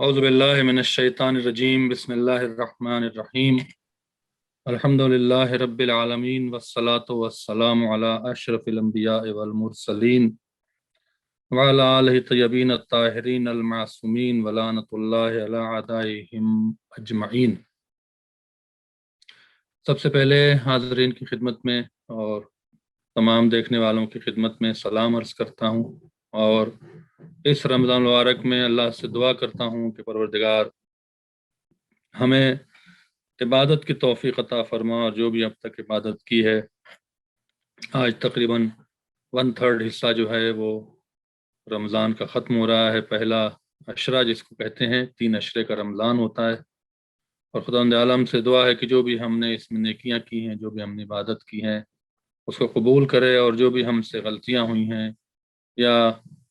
اعوذ باللہ من الشیطان الرجیم بسم اللہ الرحمن الرحیم الحمدللہ رب العالمین والصلاة والسلام علی اشرف الانبیاء والمرسلین وعلی آلہ طیبین الطاہرین المعصومین ولعنۃ اللہ علی اعدائہم اجمعین۔ سب سے پہلے حاضرین کی خدمت میں اور تمام دیکھنے والوں کی خدمت میں سلام عرض کرتا ہوں، اور اس رمضان المبارک میں اللہ سے دعا کرتا ہوں کہ پروردگار ہمیں عبادت کی توفیق عطا فرما، اور جو بھی اب تک عبادت کی ہے، آج تقریباً 1/3 حصہ جو ہے وہ رمضان کا ختم ہو رہا ہے۔ پہلا عشرہ جس کو کہتے ہیں، 3 عشرے کا رمضان ہوتا ہے، اور خداوند عالم سے دعا ہے کہ جو بھی ہم نے اس میں نیکیاں کی ہیں، جو بھی ہم نے عبادت کی ہیں، اس کو قبول کرے، اور جو بھی ہم سے غلطیاں ہوئی ہیں یا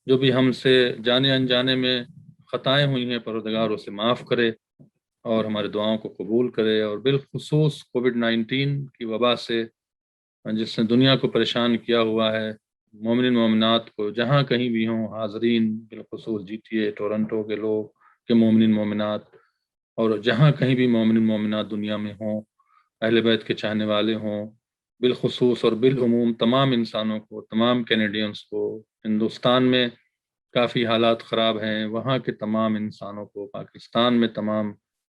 جو بھی ہم سے جانے انجانے میں خطائیں ہوئی ہیں، پروردگار اسے معاف کرے اور ہمارے دعاؤں کو قبول کرے۔ اور بالخصوص کووڈ-19 کی وبا سے جس نے دنیا کو پریشان کیا ہوا ہے، مومنین مومنات کو جہاں کہیں بھی ہوں، حاضرین بالخصوص GTA ٹورنٹو کے لوگ کے مومنین مومنات، اور جہاں کہیں بھی مومنین مومنات دنیا میں ہوں، اہل بیت کے چاہنے والے ہوں، بالخصوص اور بالعموم تمام انسانوں کو، تمام کینیڈینس کو، ہندوستان میں کافی حالات خراب ہیں، وہاں کے تمام انسانوں کو، پاکستان میں تمام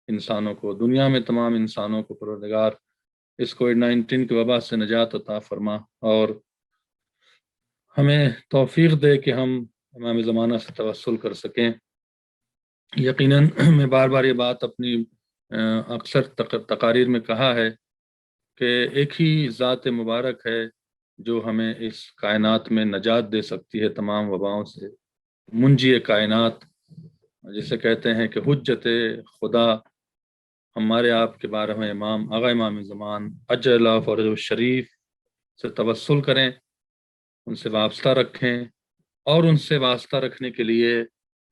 انسانوں کو، دنیا میں تمام انسانوں کو پروردگار اس کووڈ-19 کی وبا سے نجات عطا فرما، اور ہمیں توفیق دے کہ ہم امام زمانہ سے توسل کر سکیں۔ یقیناً میں بار بار یہ بات اپنی اکثر تقاریر میں کہا ہے کہ ایک ہی ذات مبارک ہے جو ہمیں اس کائنات میں نجات دے سکتی ہے تمام وباؤں سے، منجی کائنات جسے کہتے ہیں کہ حجت خدا۔ ہمارے آپ کے بارے میں امام زمان اجل اللہ فرج الشریف سے توسل کریں، ان سے وابستہ رکھیں، اور ان سے وابستہ رکھنے کے لیے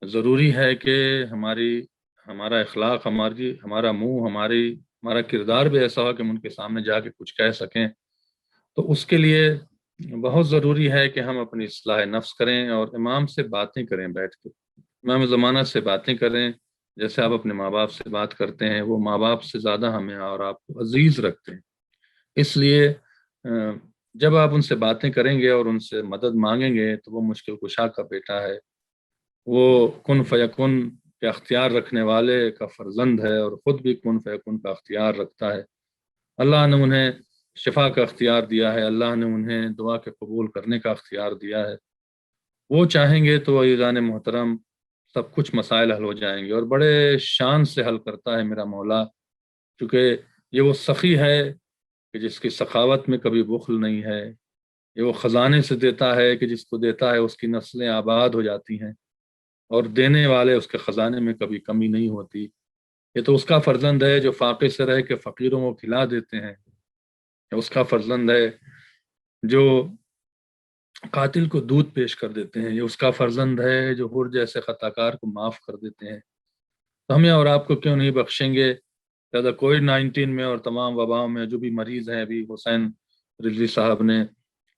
ضروری ہے کہ ہمارا اخلاق، ہمارا منہ، ہمارا کردار بھی ایسا ہو کہ ہم ان کے سامنے جا کے کچھ کہہ سکیں۔ تو اس کے لیے بہت ضروری ہے کہ ہم اپنی اصلاح نفس کریں اور امام سے باتیں کریں، بیٹھ کے امام زمانہ سے باتیں کریں، جیسے آپ اپنے ماں باپ سے بات کرتے ہیں، وہ ماں باپ سے زیادہ ہمیں اور آپ کو عزیز رکھتے ہیں۔ اس لیے جب آپ ان سے باتیں کریں گے اور ان سے مدد مانگیں گے تو وہ مشکل کشا کا بیٹا ہے، وہ کن فیکن کے اختیار رکھنے والے کا فرزند ہے، اور خود بھی کن فیکن کا اختیار رکھتا ہے۔ اللہ نے انہیں شفا کا اختیار دیا ہے، اللہ نے انہیں دعا کے قبول کرنے کا اختیار دیا ہے۔ وہ چاہیں گے تو عزیزان محترم سب کچھ مسائل حل ہو جائیں گے، اور بڑے شان سے حل کرتا ہے میرا مولا، کیونکہ یہ وہ سخی ہے کہ جس کی سخاوت میں کبھی بخل نہیں ہے، یہ وہ خزانے سے دیتا ہے کہ جس کو دیتا ہے اس کی نسلیں آباد ہو جاتی ہیں، اور دینے والے اس کے خزانے میں کبھی کمی نہیں ہوتی۔ یہ تو اس کا فرزند ہے جو فاقے سے رہ کے فقیروں کو کھلا دیتے ہیں، اس کا فرزند ہے جو قاتل کو دودھ پیش کر دیتے ہیں، یہ اس کا فرزند ہے جو حر جیسے خطا کار کو معاف کر دیتے ہیں۔ تو ہمیں اور آپ کو کیوں نہیں بخشیں گے؟ لہٰذا کووڈ-19 میں اور تمام وباؤں میں جو بھی مریض ہیں، ابھی حسین رضوی صاحب نے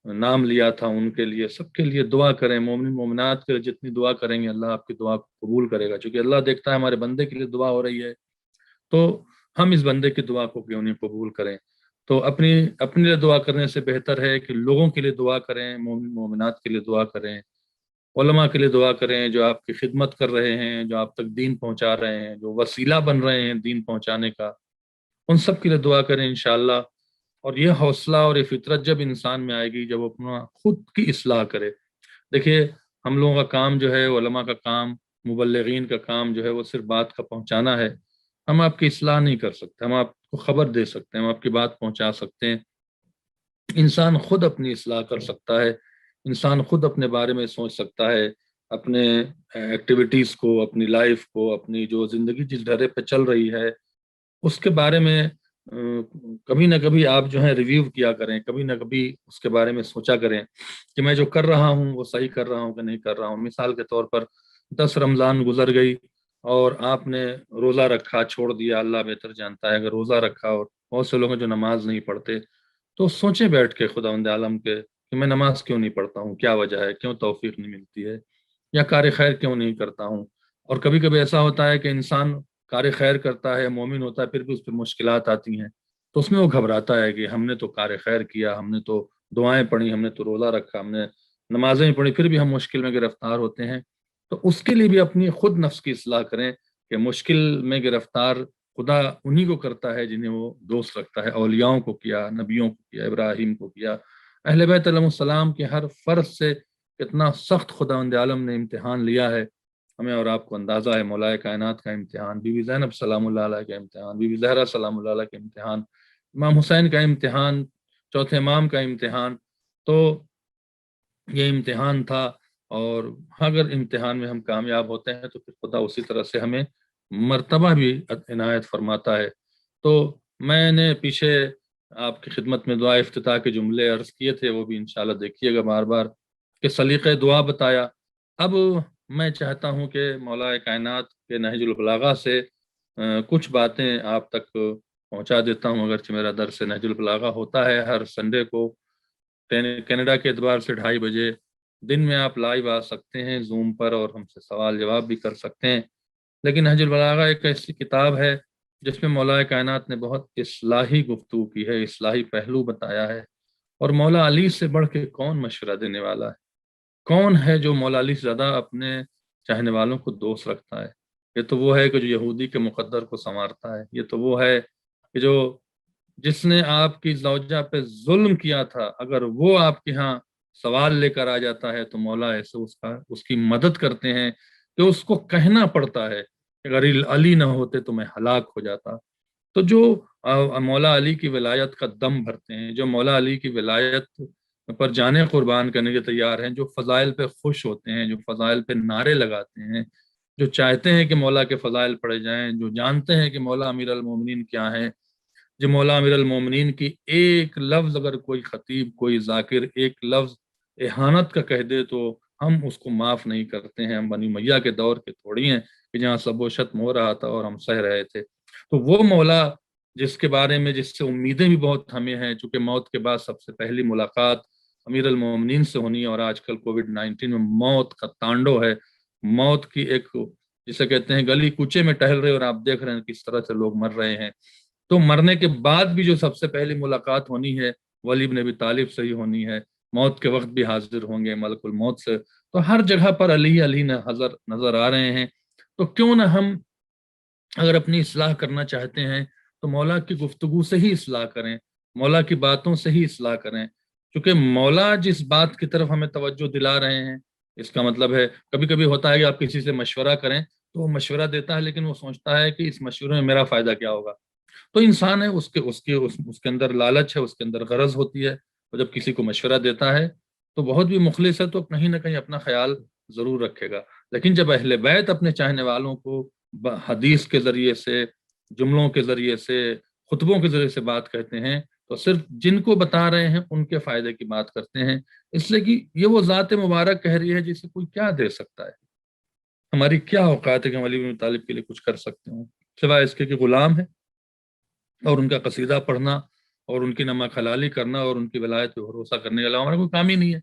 نام لیا تھا، ان کے لیے، سب کے لیے دعا کریں۔ مومن مومنات کے لیے جتنی دعا کریں گے اللہ آپ کی دعا کو قبول کرے گا، چونکہ اللہ دیکھتا ہے ہمارے بندے کے لیے دعا ہو رہی ہے، تو ہم اس بندے کی دعا کو کیوں نہیں قبول کریں؟ تو اپنے لیے دعا کرنے سے بہتر ہے کہ لوگوں کے لیے دعا کریں، مومن مومنات کے لیے دعا کریں، علماء کے لیے دعا کریں جو آپ کی خدمت کر رہے ہیں، جو آپ تک دین پہنچا رہے ہیں، جو وسیلہ بن رہے ہیں دین پہنچانے کا، ان سب کے لیے دعا کریں انشاءاللہ۔ اور یہ حوصلہ اور یہ فطرت جب انسان میں آئے گی، جب وہ اپنا خود کی اصلاح کرے۔ دیکھیے، ہم لوگوں کا کام جو ہے، علماء کا کام، مبلغین کا کام جو ہے، وہ صرف بات کا پہنچانا ہے۔ ہم آپ کی اصلاح نہیں کر سکتے، ہم آپ کو خبر دے سکتے ہیں، ہم آپ کی بات پہنچا سکتے ہیں۔ انسان خود اپنی اصلاح کر سکتا ہے، انسان خود اپنے بارے میں سوچ سکتا ہے، اپنے ایکٹیویٹیز کو، اپنی لائف کو، اپنی جو زندگی جس ڈھرے پہ چل رہی ہے اس کے بارے میں کبھی نہ کبھی آپ جو ہے ریویو کیا کریں، کبھی نہ کبھی اس کے بارے میں سوچا کریں کہ میں جو کر رہا ہوں وہ صحیح کر رہا ہوں کہ نہیں کر رہا ہوں۔ مثال کے طور پر 10 رمضان گزر گئی اور آپ نے روزہ رکھا، چھوڑ دیا، اللہ بہتر جانتا ہے۔ اگر روزہ رکھا، اور بہت سے لوگ ہیں جو نماز نہیں پڑھتے، تو سوچیں بیٹھ کے خداوند عالم کے کہ میں نماز کیوں نہیں پڑھتا ہوں، کیا وجہ ہے، کیوں توفیق نہیں ملتی ہے، یا کار خیر کیوں نہیں کرتا ہوں۔ اور کبھی کبھی ایسا ہوتا ہے کہ انسان کار خیر کرتا ہے، مومن ہوتا ہے، پھر بھی اس پہ مشکلات آتی ہیں تو اس میں وہ گھبراتا ہے کہ ہم نے تو کار خیر کیا، ہم نے تو دعائیں پڑھی، ہم نے تو روزہ رکھا، ہم نے نمازیں پڑھی، پھر بھی ہم مشکل میں گرفتار ہوتے ہیں۔ تو اس کے لیے بھی اپنی خود نفس کی اصلاح کریں کہ مشکل میں گرفتار خدا انہی کو کرتا ہے جنہیں وہ دوست رکھتا ہے۔ اولیاؤں کو کیا، نبیوں کو کیا، ابراہیم کو کیا، اہل بیت علیہ السلام کے ہر فرد سے کتنا سخت خداوند عالم نے امتحان لیا ہے، ہمیں اور آپ کو اندازہ ہے۔ مولا کائنات کا امتحان، بی بی زینب سلام اللہ علیہ کا امتحان، بی بی زہرا سلام اللہ علیہ کا امتحان، امام حسین کا امتحان، چوتھے امام کا امتحان، تو یہ امتحان تھا۔ اور اگر امتحان میں ہم کامیاب ہوتے ہیں تو پھر خدا اسی طرح سے ہمیں مرتبہ بھی عنایت فرماتا ہے۔ تو میں نے پیچھے آپ کی خدمت میں دعا افتتاح کے جملے عرض کیے تھے، وہ بھی انشاءاللہ دیکھیے گا بار بار، کہ سلیقہ دعا بتایا۔ اب میں چاہتا ہوں کہ مولا کائنات کے نہج البلاغہ سے کچھ باتیں آپ تک پہنچا دیتا ہوں، اگرچہ میرا درس نہج البلاغہ ہوتا ہے ہر سنڈے کو کینیڈا کے اعتبار سے 2:30 بجے، دن میں آپ لائیو آ سکتے ہیں زوم پر اور ہم سے سوال جواب بھی کر سکتے ہیں۔ لیکن نہج البلاغہ ایک ایسی کتاب ہے جس میں مولا کائنات نے بہت اصلاحی گفتگو کی ہے، اصلاحی پہلو بتایا ہے۔ اور مولا علی سے بڑھ کے کون مشورہ دینے والا ہے؟ کون ہے جو مولا علی سے زیادہ اپنے چاہنے والوں کو دوست رکھتا ہے؟ یہ تو وہ ہے کہ جو یہودی کے مقدر کو سنوارتا ہے، یہ تو وہ ہے کہ جو جس نے آپ کی زوجہ پہ ظلم کیا تھا، اگر وہ آپ کے ہاں سوال لے کر آ جاتا ہے تو مولا ایسے اس کی مدد کرتے ہیں کہ اس کو کہنا پڑتا ہے کہ اگر علی نہ ہوتے تو میں ہلاک ہو جاتا۔ تو جو مولا علی کی ولایت کا دم بھرتے ہیں، جو مولا علی کی ولایت پر جانے قربان کرنے کے تیار ہیں، جو فضائل پہ خوش ہوتے ہیں، جو فضائل پہ نعرے لگاتے ہیں، جو چاہتے ہیں کہ مولا کے فضائل پڑھے جائیں، جو جانتے ہیں کہ مولا امیر المومنین کیا ہیں، جو مولا امیر المومنین کی ایک لفظ اگر کوئی خطیب، کوئی ذاکر ایک لفظ اہانت کا کہہ دے تو ہم اس کو معاف نہیں کرتے ہیں۔ ہم بنی امیہ کے دور کے تھوڑی ہیں کہ جہاں سب و شتم ہو رہا تھا اور ہم سہ رہے تھے۔ تو وہ مولا جس کے بارے میں، جس سے امیدیں بھی بہت ہمیں ہیں، چونکہ موت کے بعد سب سے پہلی ملاقات امیر المومنین سے ہونی ہے، اور آج کل کووڈ-19 میں موت کا تانڈو ہے، موت کی ایک جسے کہتے ہیں گلی کوچے میں ٹہل رہے اور آپ دیکھ رہے ہیں کس طرح سے لوگ مر رہے ہیں۔ تو مرنے کے بعد بھی جو سب سے پہلی ملاقات ہونی ہے وہ علی بن ابی طالب سے ہی ہونی ہے، موت کے وقت بھی حاضر ہوں گے ملک الموت سے۔ تو ہر جگہ پر علی علی نظر آ رہے ہیں۔ تو کیوں نہ ہم اگر اپنی اصلاح کرنا چاہتے ہیں تو مولا کی گفتگو سے ہی اصلاح کریں، مولا کی باتوں سے ہی اصلاح کریں، کیونکہ مولا جس بات کی طرف ہمیں توجہ دلا رہے ہیں، اس کا مطلب ہے کبھی کبھی ہوتا ہے کہ آپ کسی سے مشورہ کریں تو وہ مشورہ دیتا ہے لیکن وہ سوچتا ہے کہ اس مشورے میں میرا فائدہ کیا ہوگا۔ تو انسان ہے، اس کے اندر لالچ ہے، اس کے اندر غرض ہوتی ہے، اور جب کسی کو مشورہ دیتا ہے تو بہت بھی مخلص ہے تو کہیں نہ کہیں اپنا خیال ضرور رکھے گا۔ لیکن جب اہل بیت اپنے چاہنے والوں کو حدیث کے ذریعے سے، جملوں کے ذریعے سے، خطبوں کے ذریعے سے بات کہتے ہیں تو صرف جن کو بتا رہے ہیں ان کے فائدے کی بات کرتے ہیں، اس لیے کہ یہ وہ ذات مبارک کہہ رہی ہے جسے کوئی کیا دے سکتا ہے۔ ہماری کیا اوقات ہے کہ ہم علی بن طالب کے لیے کچھ کر سکتے ہوں، سوائے اس کے کہ غلام ہے، اور ان کا قصیدہ پڑھنا اور ان کی نمک حلالی کرنا اور ان کی ولایت پہ بھروسہ کرنے کے علاوہ ہمارا کوئی کام ہی نہیں ہے۔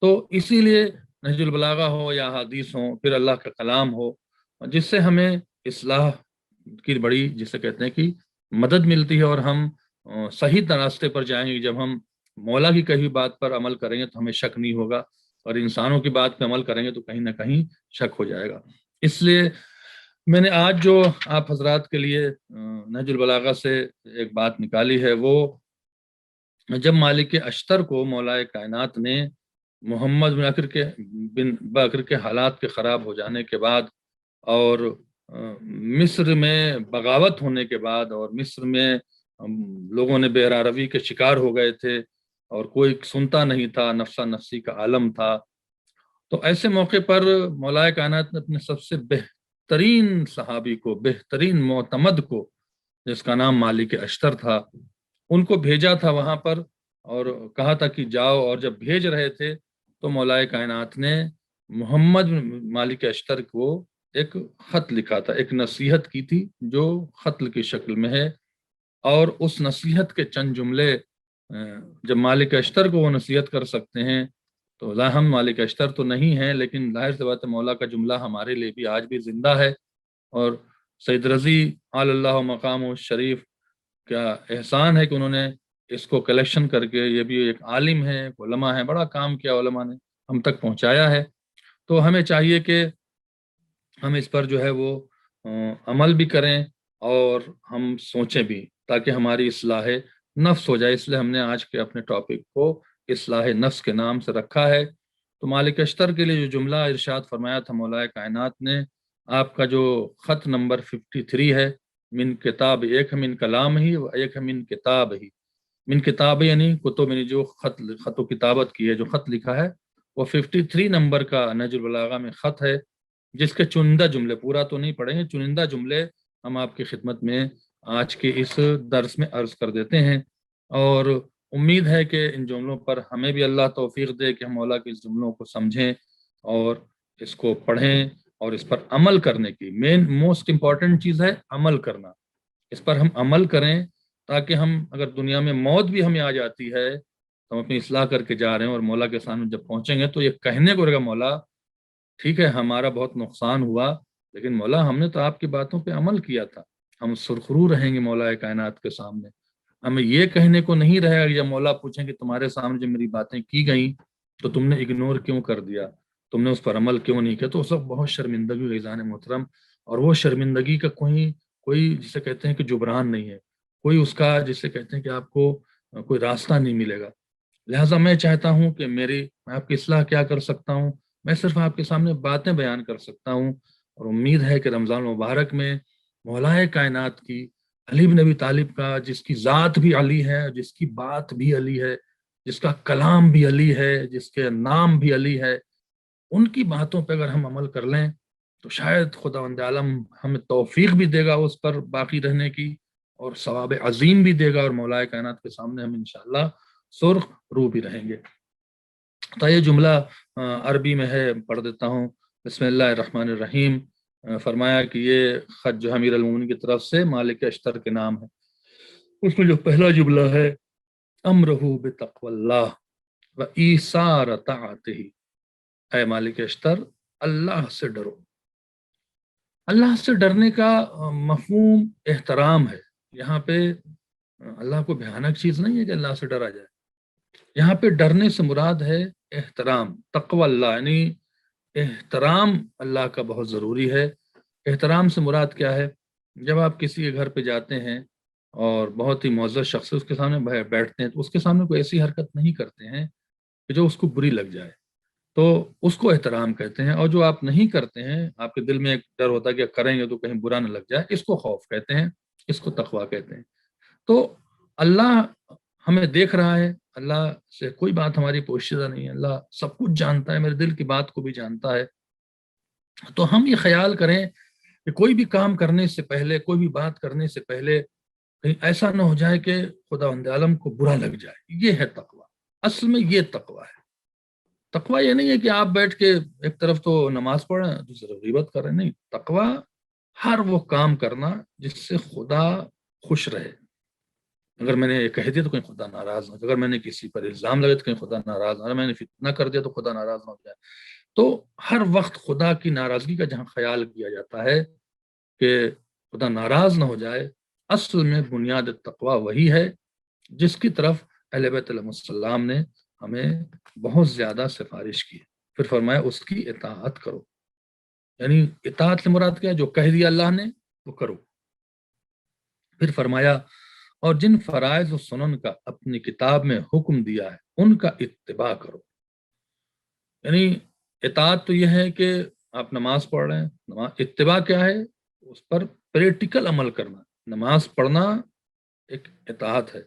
تو اسی لیے نہج البلاغہ ہو یا حدیث ہو، پھر اللہ کا کلام ہو، جس سے ہمیں اصلاح کی بڑی جسے کہتے ہیں کہ مدد ملتی ہے، اور ہم صحیح راستے پر جائیں گے۔ جب ہم مولا کی کہی بات پر عمل کریں گے تو ہمیں شک نہیں ہوگا، اور انسانوں کی بات پہ عمل کریں گے تو کہیں نہ کہیں شک ہو جائے گا۔ اس لیے میں نے آج جو آپ حضرات کے لیے نہج البلاغہ سے ایک بات نکالی ہے، وہ جب مالک اشتر کو مولا کائنات نے محمد بن بکر کے حالات کے خراب ہو جانے کے بعد، اور مصر میں بغاوت ہونے کے بعد، اور مصر میں لوگوں نے بے روی کے شکار ہو گئے تھے اور کوئی سنتا نہیں تھا، نفسا نفسی کا عالم تھا، تو ایسے موقع پر مولا کائنات نے اپنے سب سے بہترین صحابی کو، بہترین معتمد کو، جس کا نام مالک اشتر تھا، ان کو بھیجا تھا وہاں پر اور کہا تھا کہ جاؤ۔ اور جب بھیج رہے تھے تو مولا کائنات نے محمد مالک اشتر کو ایک خط لکھا تھا، ایک نصیحت کی تھی جو خط کی شکل میں ہے، اور اس نصیحت کے چند جملے جب مالک اشتر کو وہ نصیحت کر سکتے ہیں تو ہم مالک اشتر تو نہیں ہیں، لیکن ظاہر سی بات ہے مولا کا جملہ ہمارے لیے بھی آج بھی زندہ ہے. اور سید رضی آل اللہ مقام و شریف کا احسان ہے کہ انہوں نے اس کو کلیکشن کر کے، یہ بھی ایک عالم ہے، ایک علماء ہے، بڑا کام کیا علماء نے، ہم تک پہنچایا ہے. تو ہمیں چاہیے کہ ہم اس پر جو ہے وہ عمل بھی کریں اور ہم سوچیں بھی، تاکہ ہماری اصلاح نفس ہو جائے. اس لیے ہم نے آج کے اپنے ٹاپک کو اصلاح نفس کے نام سے رکھا ہے. تو مالک اشتر کے لیے جو جملہ ارشاد فرمایا تھا مولا کائنات نے، آپ کا جو خط نمبر 53 ہے، من کتاب، ایک ہے من کلام ہی ایک ہے من کتاب ہی. من کتاب یعنی کتب، یعنی جو خط و کتابت کی ہے، جو خط لکھا ہے، وہ 53 نمبر کا نہج البلاغہ میں خط ہے، جس کے چنندہ جملے، پورا تو نہیں پڑھیں گے، چنندہ جملے ہم آپ کی خدمت میں آج کے اس درس میں عرض کر دیتے ہیں. اور امید ہے کہ ان جملوں پر ہمیں بھی اللہ توفیق دے کہ ہم مولا کے اس جملوں کو سمجھیں اور اس کو پڑھیں اور اس پر عمل کرنے کی موسٹ امپورٹنٹ چیز ہے عمل کرنا. اس پر ہم عمل کریں تاکہ ہم، اگر دنیا میں موت بھی ہمیں آ جاتی ہے تو ہم اپنی اصلاح کر کے جا رہے ہیں، اور مولا کے سامنے جب پہنچیں گے تو یہ کہنے کو رہے گا، مولا ٹھیک ہے ہمارا بہت نقصان ہوا، لیکن مولا ہم نے تو آپ کی باتوں پہ عمل کیا تھا. ہم سرخرو رہیں گے مولا کائنات کے سامنے. ہمیں یہ کہنے کو نہیں رہے گا یا مولا پوچھیں کہ تمہارے سامنے جو میری باتیں کی گئیں تو تم نے اگنور کیوں کر دیا، تم نے اس پر عمل کیوں نہیں کیا. تو اس وقت بہت شرمندگی ہوگی ذان محترم، اور وہ شرمندگی کا کوئی جسے کہتے ہیں کہ جبران نہیں ہے، کوئی اس کا جسے کہتے ہیں کہ آپ کو کوئی راستہ نہیں ملے گا. لہٰذا میں چاہتا ہوں کہ میں آپ کی اصلاح کیا کر سکتا ہوں، میں صرف آپ کے سامنے باتیں بیان کر سکتا ہوں. اور امید ہے کہ رمضان المبارک میں مولا کائنات کی، علی بن ابی طالب کا، جس کی ذات بھی علی ہے، جس کی بات بھی علی ہے، جس کا کلام بھی علی ہے، جس کے نام بھی علی ہے، ان کی باتوں پہ اگر ہم عمل کر لیں تو شاید خداوند عالم ہمیں توفیق بھی دے گا اس پر باقی رہنے کی، اور ثواب عظیم بھی دے گا، اور مولا کائنات کے سامنے ہم انشاءاللہ سرخ رو بھی رہیں گے. تو یہ جملہ عربی میں ہے، پڑھ دیتا ہوں. بسم اللہ الرحمن الرحیم. فرمایا کہ یہ خط جو امیر المومنین کی طرف سے مالک اشتر کے نام ہے. اس میں جو پہلا جملہ ہے، امرہ بتقوی اللہ و ایثار طاعتہ، اے مالک اشتر اللہ سے ڈرو. اللہ سے ڈرنے کا مفہوم احترام ہے. یہاں پہ اللہ کو بھیانک چیز نہیں ہے کہ اللہ سے ڈرا جائے. یہاں پہ ڈرنے سے مراد ہے احترام. تقوی اللہ یعنی احترام اللہ کا بہت ضروری ہے. احترام سے مراد کیا ہے؟ جب آپ کسی کے گھر پہ جاتے ہیں اور بہت ہی معزز شخص اس کے سامنے بیٹھتے ہیں تو اس کے سامنے کوئی ایسی حرکت نہیں کرتے ہیں کہ جو اس کو بری لگ جائے، تو اس کو احترام کہتے ہیں. اور جو آپ نہیں کرتے ہیں، آپ کے دل میں ایک ڈر ہوتا ہے کہ کریں گے تو کہیں برا نہ لگ جائے، اس کو خوف کہتے ہیں، اس کو تقویٰ کہتے ہیں. تو اللہ ہمیں دیکھ رہا ہے، اللہ سے کوئی بات ہماری پوشیدہ نہیں ہے، اللہ سب کچھ جانتا ہے، میرے دل کی بات کو بھی جانتا ہے. تو ہم یہ خیال کریں کہ کوئی بھی کام کرنے سے پہلے، کوئی بھی بات کرنے سے پہلے کہیں ایسا نہ ہو جائے کہ خداوند عالم کو برا لگ جائے. یہ ہے تقویٰ. اصل میں یہ تقویٰ ہے. تقویٰ یہ نہیں ہے کہ آپ بیٹھ کے ایک طرف تو نماز پڑھ رہے ہیں دوسری غیبت کر رہے ہیں. نہیں، تقویٰ ہر وہ کام کرنا جس سے خدا خوش رہے. اگر میں نے یہ کہہ دیا تو کہیں خدا ناراض نہ ہو، اگر میں نے کسی پر الزام لگا تو کہیں خدا ناراض نہ ہو، اگر میں نے فتنہ کر دیا تو خدا ناراض نہ ہو جائے. تو ہر وقت خدا کی ناراضگی کا جہاں خیال کیا جاتا ہے کہ خدا ناراض نہ ہو جائے، اصل میں بنیاد تقویٰ وہی ہے جس کی طرف اہل بیت علیہ السلام نے ہمیں بہت زیادہ سفارش کی. پھر فرمایا اس کی اطاعت کرو. یعنی اطاعت سے مراد کیا ہے؟ جو کہہ دیا اللہ نے وہ کرو. پھر فرمایا اور جن فرائض و سنن کا اپنی کتاب میں حکم دیا ہے ان کا اتباع کرو. یعنی اطاعت تو یہ ہے کہ آپ نماز پڑھ رہے ہیں، اتباع کیا ہے؟ اس پر پریکٹیکل عمل کرنا. نماز پڑھنا ایک اطاعت ہے.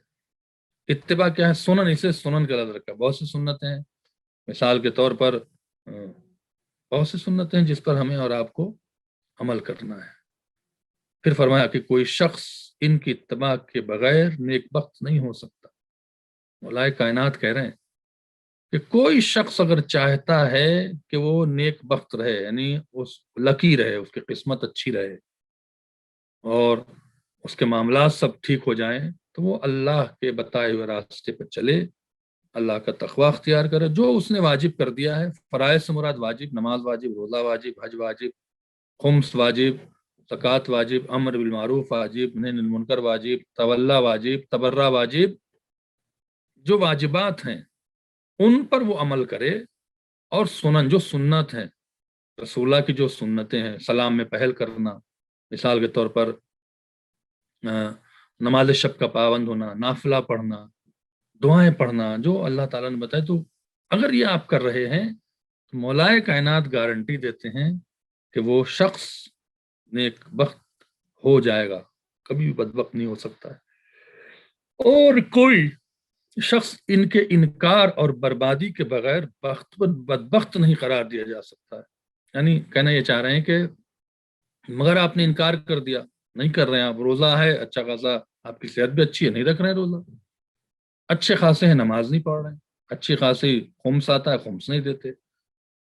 اتباع کیا ہے؟ سنن، اسے سنن کا لفظ رکھا. بہت سی سنتیں ہیں، مثال کے طور پر بہت سی سنتیں ہیں جس پر ہمیں اور آپ کو عمل کرنا ہے. پھر فرمایا کہ کوئی شخص ان کی اتباع کے بغیر نیک بخت نہیں ہو سکتا. مولا کائنات کہہ رہے ہیں کہ کوئی شخص اگر چاہتا ہے کہ وہ نیک بخت رہے، یعنی اس لکی رہے، اس کی قسمت اچھی رہے اور اس کے معاملات سب ٹھیک ہو جائیں، تو وہ اللہ کے بتائے ہوئے راستے پر چلے، اللہ کا تقوی اختیار کرے، جو اس نے واجب کر دیا ہے۔ فرائض سے مراد واجب، نماز واجب، روزہ واجب، حج واجب، خمس واجب، زکوٰۃ واجب، امر بالمعروف واجب، نہی عن المنکر واجب، تولا واجب، تبرہ واجب، جو واجبات ہیں ان پر وہ عمل کرے، اور سنن جو سنت ہیں، رسول اللہ کی جو سنتیں ہیں، سلام میں پہل کرنا، مثال کے طور پر نماز شب کا پابند ہونا، نافلہ پڑھنا، دعائیں پڑھنا، جو اللہ تعالیٰ نے بتایا، تو اگر یہ آپ کر رہے ہیں تو مولائے کائنات گارنٹی دیتے ہیں کہ وہ شخص نیک بخت ہو جائے گا، کبھی بھی بدبخت نہیں ہو سکتا ہے۔ اور کوئی شخص ان کے انکار اور بربادی کے بغیر بدبخت نہیں قرار دیا جا سکتا ہے۔ یعنی کہنا یہ چاہ رہے ہیں کہ مگر آپ نے انکار کر دیا، نہیں کر رہے ہیں آپ، روزہ ہے اچھا خاصا، آپ کی صحت بھی اچھی ہے، نہیں رکھ رہے ہیں روزہ، اچھے خاصے ہیں نماز نہیں پڑھ رہے ہیں، اچھی خاصی خمس آتا ہے خمس نہیں دیتے،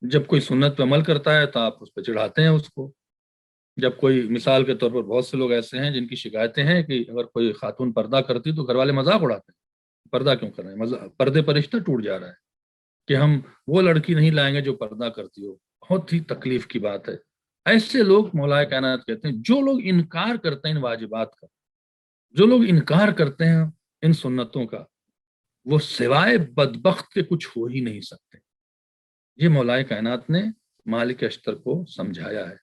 جب کوئی سنت پہ عمل کرتا ہے تو آپ اس پہ چڑھاتے ہیں اس کو، جب کوئی مثال کے طور پر بہت سے لوگ ایسے ہیں جن کی شکایتیں ہیں کہ اگر کوئی خاتون پردہ کرتی تو گھر والے مذاق اڑاتے ہیں، پردہ کیوں کر رہے ہیں، پردے پر رشتہ ٹوٹ جا رہا ہے کہ ہم وہ لڑکی نہیں لائیں گے جو پردہ کرتی ہو، بہت ہی تکلیف کی بات ہے۔ ایسے لوگ مولائے کائنات کہتے ہیں جو لوگ انکار کرتے ہیں ان واجبات کا، جو لوگ انکار کرتے ہیں ان سنتوں کا، وہ سوائے بدبخت کے کچھ ہو ہی نہیں سکتے۔ یہ مولائے کائنات نے مالک اشتر کو سمجھایا ہے،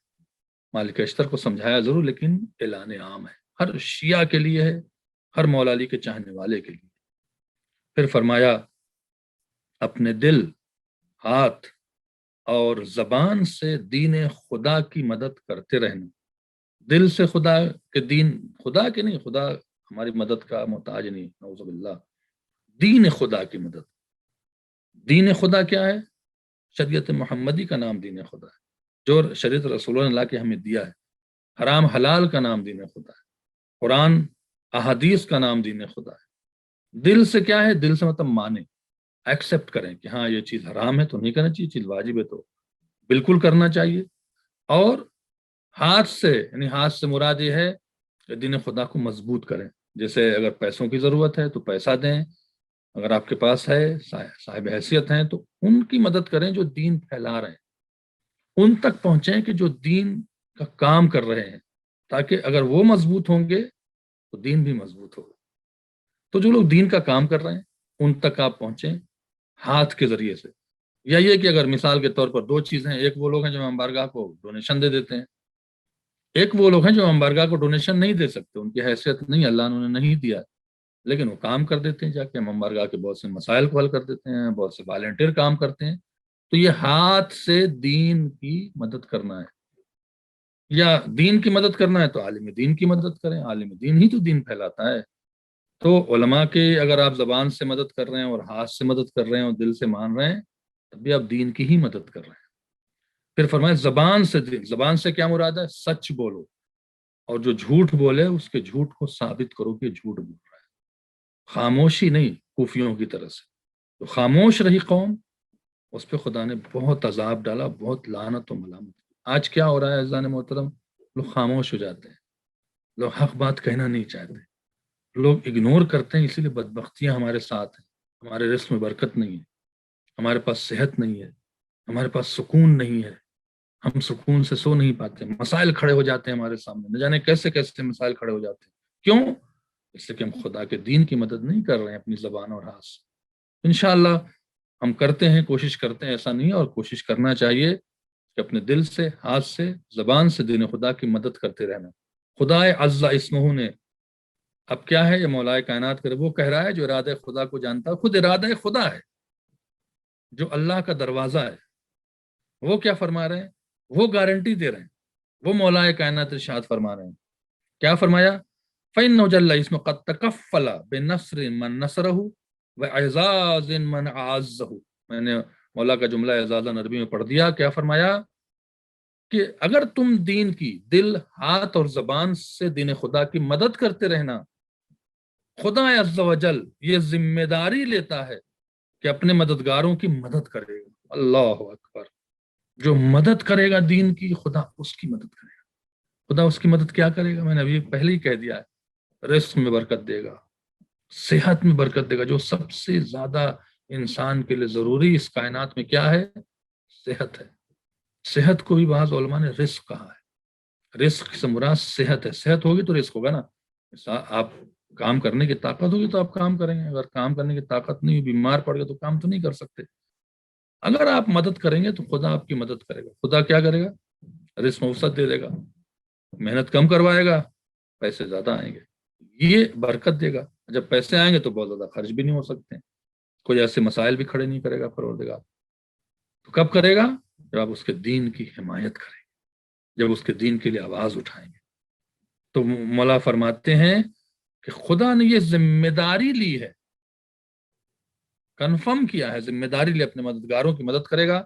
مالک اشتر کو سمجھایا ضرور، لیکن اعلان عام ہے، ہر شیعہ کے لیے ہے، ہر مولا علی کے چاہنے والے کے لیے۔ پھر فرمایا اپنے دل، ہاتھ اور زبان سے دین خدا کی مدد کرتے رہنا۔ دل سے خدا کے دین، خدا کے نہیں، خدا ہماری مدد کا محتاج نہیں، نعوذ باللہ، دین خدا کی مدد۔ دین خدا کیا ہے؟ شریعت محمدی کا نام دین خدا ہے، جو شریعت رسول اللہ کے ہمیں دیا ہے۔ حرام حلال کا نام دین خدا ہے، قرآن احادیث کا نام دین خدا ہے۔ دل سے کیا ہے؟ دل سے مطلب مانے، ایکسپٹ کریں کہ ہاں یہ چیز حرام ہے تو نہیں کرنا چاہیے، چیز واجب ہے تو بالکل کرنا چاہیے۔ اور ہاتھ سے، یعنی ہاتھ سے مراد یہ ہے کہ دین خدا کو مضبوط کریں، جیسے اگر پیسوں کی ضرورت ہے تو پیسہ دیں، اگر آپ کے پاس ہے، صاحب حیثیت ہیں تو ان کی مدد کریں جو دین پھیلا رہے ہیں، ان تک پہنچیں کہ جو دین کا کام کر رہے ہیں، تاکہ اگر وہ مضبوط ہوں گے تو دین بھی مضبوط ہوگا۔ تو جو لوگ دین کا کام کر رہے ہیں ان تک آپ پہنچیں ہاتھ کے ذریعے سے، یا یہ کہ اگر مثال کے طور پر دو چیزیں ہیں، ایک وہ لوگ ہیں جو امام بارگاہ کو ڈونیشن دے دیتے ہیں، ایک وہ لوگ ہیں جو امام بارگاہ کو ڈونیشن نہیں دے سکتے، ان کی حیثیت نہیں، اللہ نے نہیں دیا، لیکن وہ کام کر دیتے ہیں، جا کے امام بارگاہ کے بہت سے مسائل کو حل کر دیتے ہیں، بہت سے والنٹیئر کام کرتے ہیں۔ تو یہ ہاتھ سے دین کی مدد کرنا ہے، یا دین کی مدد کرنا ہے تو عالم دین کی مدد کریں، عالم دین ہی تو دین پھیلاتا ہے۔ تو علماء کے اگر آپ زبان سے مدد کر رہے ہیں اور ہاتھ سے مدد کر رہے ہیں اور دل سے مان رہے ہیں، تب بھی آپ دین کی ہی مدد کر رہے ہیں۔ پھر فرمائے زبان سے، زبان سے کیا مراد ہے؟ سچ بولو، اور جو جھوٹ بولے اس کے جھوٹ کو ثابت کرو کہ جھوٹ بول رہا ہے، خاموشی نہیں کوفیوں کی طرح سے۔ تو خاموش رہی قوم، اس پہ خدا نے بہت عذاب ڈالا، بہت لعنت و ملامت۔ آج کیا ہو رہا ہے عزیزان محترم؟ لوگ خاموش ہو جاتے ہیں، لوگ حق بات کہنا نہیں چاہتے، لوگ اگنور کرتے ہیں، اسی لیے بدبختیاں ہمارے ساتھ ہیں، ہمارے رزق میں برکت نہیں ہے، ہمارے پاس صحت نہیں ہے، ہمارے پاس سکون نہیں ہے، ہم سکون سے سو نہیں پاتے، مسائل کھڑے ہو جاتے ہیں ہمارے سامنے، نہ جانے کیسے کیسے مسائل کھڑے ہو جاتے ہیں۔ کیوں؟ اس لیے کہ ہم خدا کے دین کی مدد نہیں کر رہے ہیں اپنی زبان اور ہاتھ سے۔ انشاءاللہ ہم کرتے ہیں، کوشش کرتے ہیں، ایسا نہیں ہے، اور کوشش کرنا چاہیے کہ اپنے دل سے، ہاتھ سے، زبان سے دین خدا کی مدد کرتے رہنا۔ خدا عز اسمہ نے، اب کیا ہے یہ مولائے کائنات کرے، وہ کہہ رہا ہے جو ارادہ خدا کو جانتا ہے، خود ارادہ خدا ہے، جو اللہ کا دروازہ ہے، وہ کیا فرما رہے ہیں؟ وہ گارنٹی دے رہے ہیں، وہ مولائے کائنات ارشاد فرما رہے ہیں۔ کیا فرمایا؟ فَإِنَّهُ جَلَّ اسْمُ قَدْ تَكَفَّلَ بِنَصْرِ مَنْ نَصَرَهُ وَإِعْزَازٍ مَنْ أَعَزَّهُ۔ میں نے مولا کا جملہ اعزازاً عربی میں پڑھ دیا۔ کیا فرمایا؟ کہ اگر تم دین کی دل، ہاتھ اور زبان سے دین خدا کی مدد کرتے رہنا، خدا عز و جل یہ ذمہ داری لیتا ہے کہ اپنے مددگاروں کی مدد کرے گا۔ اللہ اکبر! جو مدد کرے گا دین کی، خدا اس کی مدد کرے گا۔ خدا اس کی مدد کیا کرے گا؟ میں نے ابھی پہلے ہی کہہ دیا ہے، رزق میں برکت دے گا، صحت میں برکت دے گا، جو سب سے زیادہ انسان کے لیے ضروری اس کائنات میں کیا ہے؟ صحت ہے۔ صحت کو بھی بعض علماء نے رزق کہا ہے۔ رزق سے مراد صحت ہے، صحت ہوگی تو رزق ہوگا نا۔ آپ کام کرنے کی طاقت ہوگی تو آپ کام کریں گے، اگر کام کرنے کی طاقت نہیں، بیمار پڑ گئے تو کام تو نہیں کر سکتے۔ اگر آپ مدد کریں گے تو خدا آپ کی مدد کرے گا۔ خدا کیا کرے گا؟ رزق وسعت دے دے گا، محنت کم کروائے گا، پیسے زیادہ آئیں گے، یہ برکت دے گا۔ جب پیسے آئیں گے تو بہت زیادہ خرچ بھی نہیں ہو سکتے، کوئی ایسے مسائل بھی کھڑے نہیں کرے گا پروردگار۔ تو کب کرے گا؟ جب آپ اس کے دین کی حمایت کریں گے، جب اس کے دین کے لیے آواز اٹھائیں گے۔ تو مولا فرماتے ہیں کہ خدا نے یہ ذمہ داری لی ہے، کنفرم کیا ہے، ذمہ داری لی، اپنے مددگاروں کی مدد کرے گا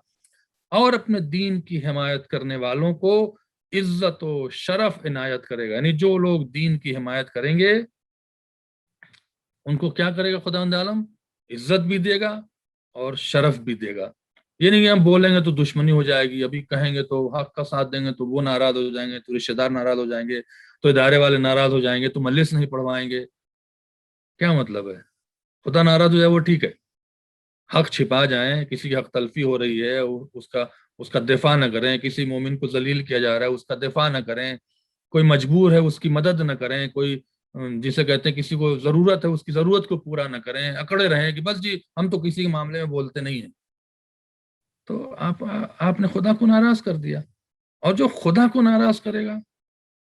اور اپنے دین کی حمایت کرنے والوں کو عزت و شرف عنایت کرے گا۔ یعنی جو لوگ دین کی حمایت کریں گے ان کو کیا کرے گا خداوند عالم؟ عزت بھی دے گا اور شرف بھی دے گا۔ یہ نہیں کہ ہم بولیں گے تو دشمنی ہو جائے گی، ابھی کہیں گے تو حق کا ساتھ دیں گے تو وہ ناراض ہو جائیں گے، تو رشتہ دار ناراض ہو جائیں گے، تو ادارے والے ناراض ہو جائیں گے، تو مجلس نہیں پڑھوائیں گے۔ کیا مطلب ہے؟ خدا ناراض ہو جائے وہ ٹھیک ہے، حق چھپا جائیں، کسی کی حق تلفی ہو رہی ہے اس کا دفاع نہ کریں، کسی مومن کو ذلیل کیا جا رہا ہے اس کا دفاع نہ کریں، کوئی مجبور ہے اس کی مدد نہ کریں، کوئی جسے کہتے ہیں کسی کو ضرورت ہے اس کی ضرورت کو پورا نہ کریں، اکڑے رہیں کہ بس جی ہم تو کسی کے معاملے میں بولتے نہیں ہیں، تو آپ نے خدا کو ناراض کر دیا۔ اور جو خدا کو ناراض کرے گا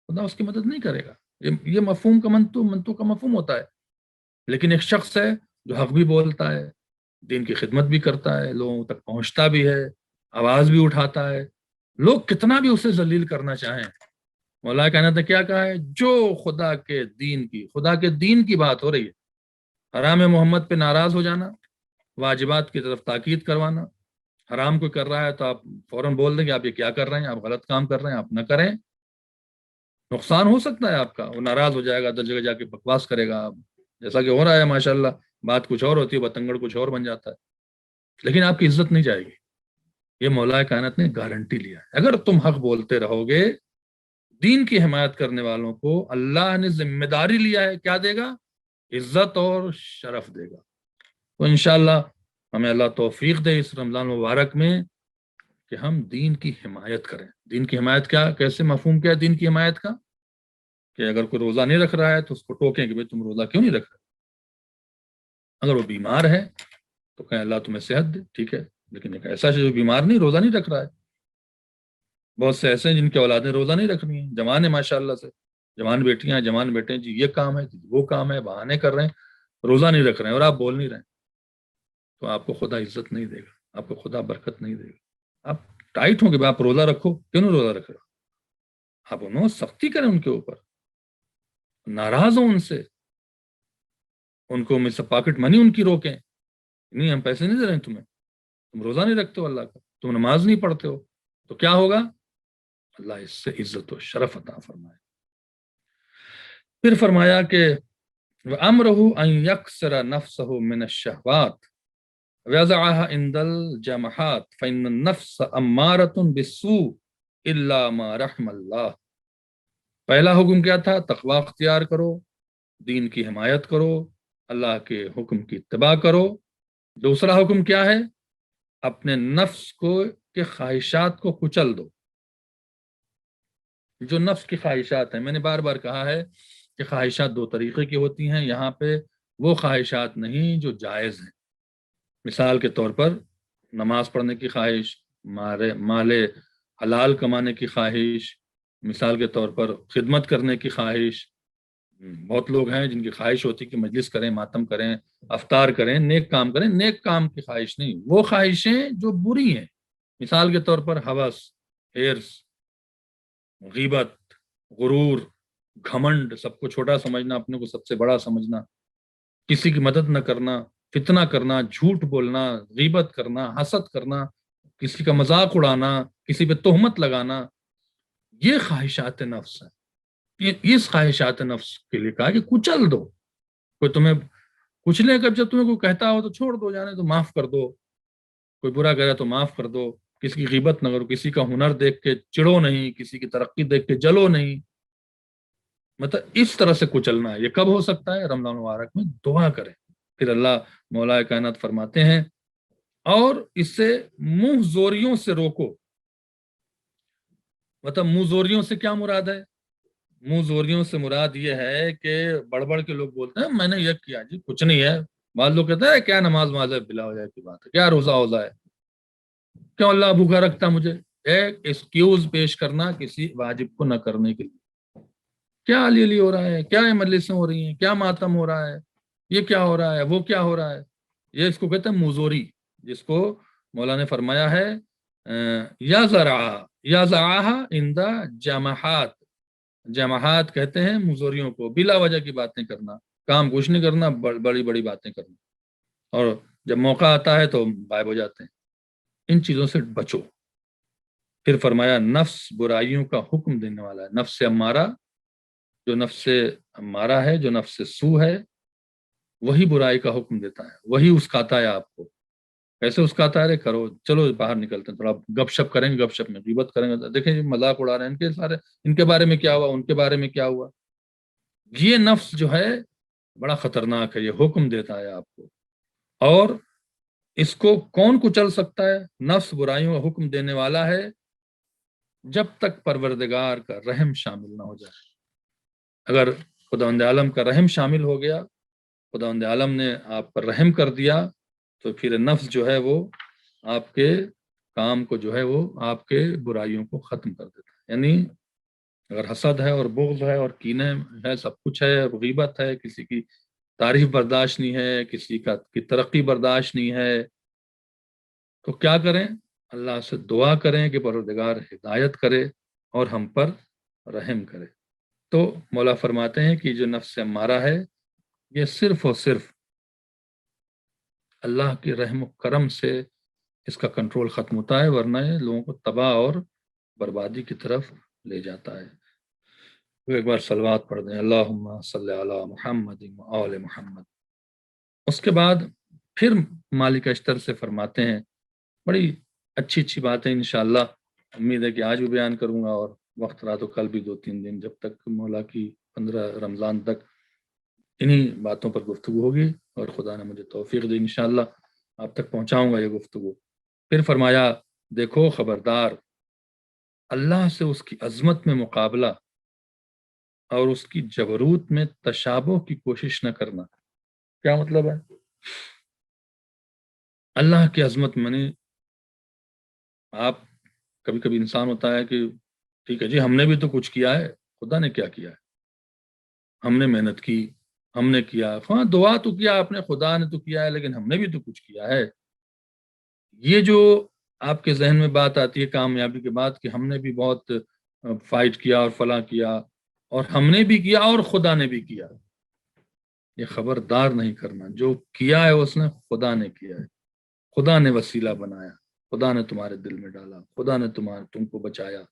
خدا اس کی مدد نہیں کرے گا۔ یہ مفہوم کا منتو کا مفہوم ہوتا ہے۔ لیکن ایک شخص ہے جو حق بھی بولتا ہے، دین کی خدمت بھی کرتا ہے، لوگوں تک پہنچتا بھی ہے، آواز بھی اٹھاتا ہے، لوگ کتنا بھی اسے ذلیل کرنا چاہیں، مولا کائنات نے کیا کہا ہے؟ جو خدا کے دین کی بات ہو رہی ہے، حرام محمد پہ ناراض ہو جانا، واجبات کی طرف تاکید کروانا، حرام کو کر رہا ہے تو آپ فوراً بول دیں کہ آپ یہ کیا کر رہے ہیں، آپ غلط کام کر رہے ہیں، آپ نہ کریں، نقصان ہو سکتا ہے آپ کا، وہ ناراض ہو جائے گا، در جگہ جا کے بکواس کرے گا، جیسا کہ ہو رہا ہے ماشاءاللہ، بات کچھ اور ہوتی ہے، بتنگڑ کچھ اور بن جاتا ہے، لیکن آپ کی عزت نہیں جائے گی۔ یہ مولا کائنات نے گارنٹی لیا ہے، اگر تم حق بولتے رہو گے، دین کی حمایت کرنے والوں کو اللہ نے ذمہ داری لیا ہے، کیا دے گا؟ عزت اور شرف دے گا۔ تو انشاءاللہ ہمیں اللہ توفیق دے اس رمضان مبارک میں کہ ہم دین کی حمایت کریں۔ دین کی حمایت کیسے مفہوم کیا ہے دین کی حمایت کا؟ کہ اگر کوئی روزہ نہیں رکھ رہا ہے تو اس کو ٹوکیں کہ بھئی تم روزہ کیوں نہیں رکھ رہے؟ اگر وہ بیمار ہے تو کہیں اللہ تمہیں صحت دے، ٹھیک ہے، لیکن ایک ایسا جو بیمار نہیں، روزہ نہیں رکھ رہا ہے، بہت سے ایسے ہیں جن کی اولادیں روزہ نہیں رکھنی ہیں، جوان ہیں ماشاءاللہ سے، جوان بیٹیاں جوان بیٹے ہیں، جی یہ کام ہے جی وہ کام ہے، بہانے کر رہے ہیں، روزہ نہیں رکھ رہے ہیں اور آپ بول نہیں رہے ہیں، تو آپ کو خدا عزت نہیں دے گا، آپ کو خدا برکت نہیں دے گا۔ آپ ٹائٹ ہوں کہ آپ روزہ رکھو، کیوں نہیں روزہ رکھ رہے؟ آپ انہوں سختی کریں ان کے اوپر، ناراض ہوں ان سے، ان کو میں سے پاکٹ منی ان کی روکیں، نہیں ہم پیسے نہیں دے رہے ہیں تمہیں، تم روزہ نہیں رکھتے ہو اللہ کا، تم نماز نہیں پڑھتے ہو، تو کیا ہوگا؟ اللہ اس سے عزت و شرف عطا فرمائے۔ پھر فرمایا کہ وَأَمْرُهُ أَنْ يَكْسِرَ نَفْسَهُ مِنَ الشَّهْوَاتِ وَيَضَعَهَا عِنْدَ الْجَمَحَاتِ فَإِنَّ النَّفْسَ أَمَّارَةٌ بِالسُّوءِ إِلَّا مَا رَحِمَ اللَّهِ۔ پہلا حکم کیا تھا؟ تقوی اختیار کرو، دین کی حمایت کرو، اللہ کے حکم کی اتباع کرو۔ دوسرا حکم کیا ہے؟ اپنے نفس کے خواہشات کو کچل دو۔ جو نفس کی خواہشات ہیں، میں نے بار بار کہا ہے کہ خواہشات دو طریقے کی ہوتی ہیں، یہاں پہ وہ خواہشات نہیں جو جائز ہیں۔ مثال کے طور پر نماز پڑھنے کی خواہش، مال حلال کمانے کی خواہش، مثال کے طور پر خدمت کرنے کی خواہش۔ بہت لوگ ہیں جن کی خواہش ہوتی ہے کہ مجلس کریں، ماتم کریں، افطار کریں، نیک کام کریں، نیک کام کی خواہش نہیں، وہ خواہشیں جو بری ہیں، مثال کے طور پر ہوس، ہرس، غیبت، غرور، گھمنڈ، سب کو چھوٹا سمجھنا، اپنے کو سب سے بڑا سمجھنا، کسی کی مدد نہ کرنا، فتنہ کرنا، جھوٹ بولنا، غیبت کرنا، حسد کرنا، کسی کا مذاق اڑانا، کسی پہ تہمت لگانا، یہ خواہشات نفس ہیں۔ اس خواہشات نفس کے لیے کہا کہ کچل دو۔ کوئی تمہیں کچلے کر، جب تمہیں کوئی کہتا ہو تو چھوڑ دو، جانے تو معاف کر دو، کوئی برا کرے تو معاف کر دو، کسی کی غیبت نہ کرو، کسی کا ہنر دیکھ کے چڑو نہیں، کسی کی ترقی دیکھ کے جلو نہیں، مطلب اس طرح سے کچلنا ہے۔ یہ کب ہو سکتا ہے؟ رمضان مبارک میں دعا کریں، پھر اللہ مولا کائنات فرماتے ہیں اور اس سے منہ زوریوں سے روکو. مطلب منہ زوریوں سے کیا مراد ہے؟ منہ زوریوں سے مراد یہ ہے کہ بڑھ بڑھ کے لوگ بولتے ہیں میں نے یہ کیا جی کچھ نہیں ہے. بعض لوگ کہتے ہیں کیا نماز ہے بلا ہو جائے کی بات ہے, کیا روزہ ہوزہ ہے, کیوں اللہ بھوکا رکھتا مجھے. ایک ایکسکیوز پیش کرنا کسی واجب کو نہ کرنے کے لیے. کیا علی علی ہو رہا ہے, کیا مجلسیں ہو رہی ہیں, کیا ماتم ہو رہا ہے, یہ کیا ہو رہا ہے, وہ کیا ہو رہا ہے. یہ اس کو کہتے ہیں موزوری, جس کو مولا نے فرمایا ہے یا ذرا یا ذراہ اندہ جماحات. جماحات کہتے ہیں موزوریوں کو, بلا وجہ کی باتیں کرنا, کام کچھ نہیں کرنا, بڑی بڑی باتیں کرنا, اور جب موقع آتا ہے تو غائب ہو جاتے ہیں. ان چیزوں سے بچو. پھر فرمایا نفس برائیوں کا حکم دینے والا ہے. نفس امارہ, جو نفس امارہ ہے, جو نفس سو ہے, وہی برائی کا حکم دیتا ہے, وہی اسکاتا ہے آپ کو. کیسے اسکاتا ہے؟ کرو چلو باہر نکلتے ہیں, تھوڑا گپ شپ کریں گے, گپ شپ میں غیبت کریں گے, دیکھیں یہ مذاق اڑا رہے ہیں ان کے سارے, ان کے بارے میں کیا ہوا, ان کے بارے میں کیا ہوا. یہ نفس جو ہے بڑا خطرناک ہے, یہ حکم دیتا ہے آپ کو. اور اس کو کون کچل سکتا ہے؟ نفس برائیوں کا حکم دینے والا ہے جب تک پروردگار کا رحم شامل نہ ہو جائے. اگر خداوند عالم کا رحم شامل ہو گیا, خداوند عالم نے آپ پر رحم کر دیا, تو پھر نفس جو ہے وہ آپ کے کام کو جو ہے وہ آپ کے برائیوں کو ختم کر دیتا ہے. یعنی اگر حسد ہے اور بغض ہے اور کینے ہے, سب کچھ ہے, غیبت ہے, کسی کی تعریف برداشت نہیں ہے, کسی کی ترقی برداشت نہیں ہے, تو کیا کریں؟ اللہ سے دعا کریں کہ پروردگار ہدایت کرے اور ہم پر رحم کرے. تو مولا فرماتے ہیں کہ جو نفس امارہ ہے یہ صرف اور صرف اللہ کے رحم و کرم سے اس کا کنٹرول ختم ہوتا ہے, ورنہ یہ لوگوں کو تباہ اور بربادی کی طرف لے جاتا ہے. ایک بار صلوات پڑھ دیں, اللہم صلی علی محمد و آل محمد. اس کے بعد پھر مالک اشتر سے فرماتے ہیں بڑی اچھی اچھی باتیں, انشاءاللہ امید ہے کہ آج بھی بیان کروں گا, اور وقت رہا تو کل بھی 2-3 دن, جب تک مولا کی 15 رمضان تک انہی باتوں پر گفتگو ہوگی, اور خدا نے مجھے توفیق دی انشاءاللہ آپ تک پہنچاؤں گا یہ گفتگو. پھر فرمایا دیکھو خبردار, اللہ سے اس کی عظمت میں مقابلہ اور اس کی جبروت میں تشابہ کی کوشش نہ کرنا. کیا مطلب ہے؟ اللہ کی عظمت میں نے, آپ کبھی کبھی انسان ہوتا ہے کہ ٹھیک ہے جی ہم نے بھی تو کچھ کیا ہے, خدا نے کیا کیا ہے؟ ہم نے محنت کی, ہم نے کیا, ہاں دعا تو کیا آپ نے, خدا نے تو کیا ہے, لیکن ہم نے بھی تو کچھ کیا ہے. یہ جو آپ کے ذہن میں بات آتی ہے کامیابی کے بعد کہ ہم نے بھی بہت فائٹ کیا اور فلاں کیا, اور ہم نے بھی کیا اور خدا نے بھی کیا, یہ خبردار نہیں کرنا. جو کیا ہے اس نے خدا نے کیا ہے, خدا نے وسیلہ بنایا, خدا نے تمہارے دل میں ڈالا, خدا نے تم کو بچایا.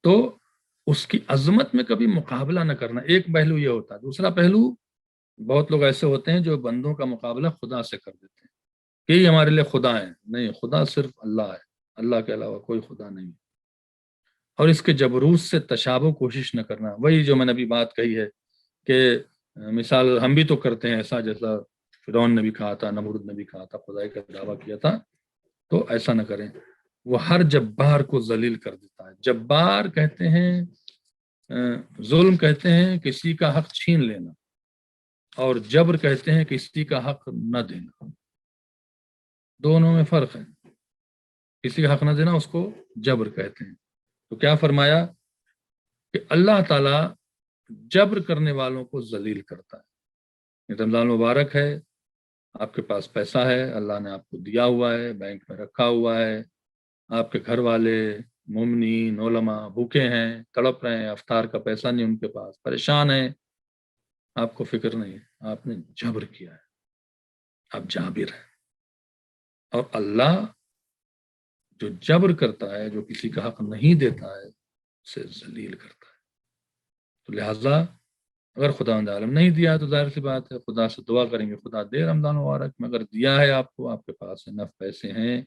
تو اس کی عظمت میں کبھی مقابلہ نہ کرنا. ایک پہلو یہ ہوتا ہے. دوسرا پہلو, بہت لوگ ایسے ہوتے ہیں جو بندوں کا مقابلہ خدا سے کر دیتے ہیں کہ یہ ہمارے لیے خدا ہے. نہیں, خدا صرف اللہ ہے, اللہ کے علاوہ کوئی خدا نہیں. اور اس کے جبروت سے تشابہ کوشش نہ کرنا. وہی جو میں نے ابھی بات کہی ہے کہ مثال ہم بھی تو کرتے ہیں ایسا, جیسا فرعون نے بھی کہا تھا, نمرود نے بھی کہا تھا, خدائی کا دعویٰ کیا تھا. تو ایسا نہ کریں. وہ ہر جبار کو ذلیل کر دیتا ہے. جبار کہتے ہیں, ظلم کہتے ہیں کسی کا حق چھین لینا, اور جبر کہتے ہیں کسی کا حق نہ دینا. دونوں میں فرق ہے. کسی کا حق نہ دینا اس کو جبر کہتے ہیں. تو کیا فرمایا کہ اللہ تعالیٰ جبر کرنے والوں کو ذلیل کرتا ہے. رمضان مبارک ہے, آپ کے پاس پیسہ ہے, اللہ نے آپ کو دیا ہوا ہے, بینک میں رکھا ہوا ہے, آپ کے گھر والے مومنین علماء بھوکے ہیں, تڑپ رہے ہیں, افطار کا پیسہ نہیں ان کے پاس, پریشان ہیں, آپ کو فکر نہیں ہے, آپ نے جبر کیا ہے, آپ جابر ہیں. اور اللہ جو جبر کرتا ہے, جو کسی کا حق نہیں دیتا ہے, اسے ذلیل کرتا ہے. تو لہذا اگر خدا عالم نہیں دیا تو ظاہر سی بات ہے خدا سے دعا کریں گے خدا دے رمضان مبارک میں. اگر دیا ہے آپ کو, آپ کے پاس انف پیسے ہیں,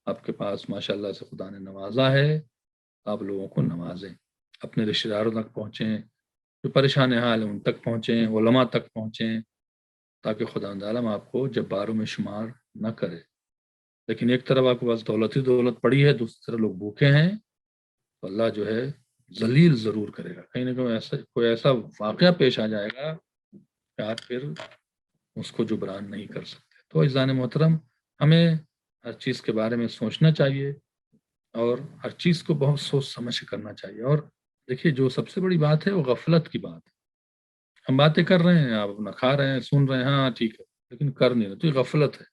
آپ کے پاس ماشاءاللہ سے خدا نے نوازا ہے, آپ لوگوں کو نوازیں, اپنے رشتہ داروں تک پہنچیں, جو پریشان حال ہیں ان تک پہنچیں, علماء تک پہنچیں, تاکہ خداوند عالم آپ کو جباروں میں شمار نہ کرے۔ لیکن ایک طرف آپ کے پاس دولت ہی دولت پڑی ہے، دوسری طرف لوگ بھوکے ہیں، تو اللہ جو ہے ذلیل ضرور کرے گا۔ کہیں نہ کہیں کوئی ایسا واقعہ پیش آ جائے گا کہ آپ پھر اس کو جبران نہیں کر سکتے۔ تو عزیزان محترم، ہمیں ہر چیز کے بارے میں سوچنا چاہیے اور ہر چیز کو بہت سوچ سمجھ کرنا چاہیے۔ اور دیکھیے، جو سب سے بڑی بات ہے وہ غفلت کی بات ہے۔ ہم باتیں کر رہے ہیں، آپ اپنا کھا رہے ہیں، سن رہے ہیں، ہاں ٹھیک ہے، لیکن کر نہیں رہے، تو یہ غفلت ہے۔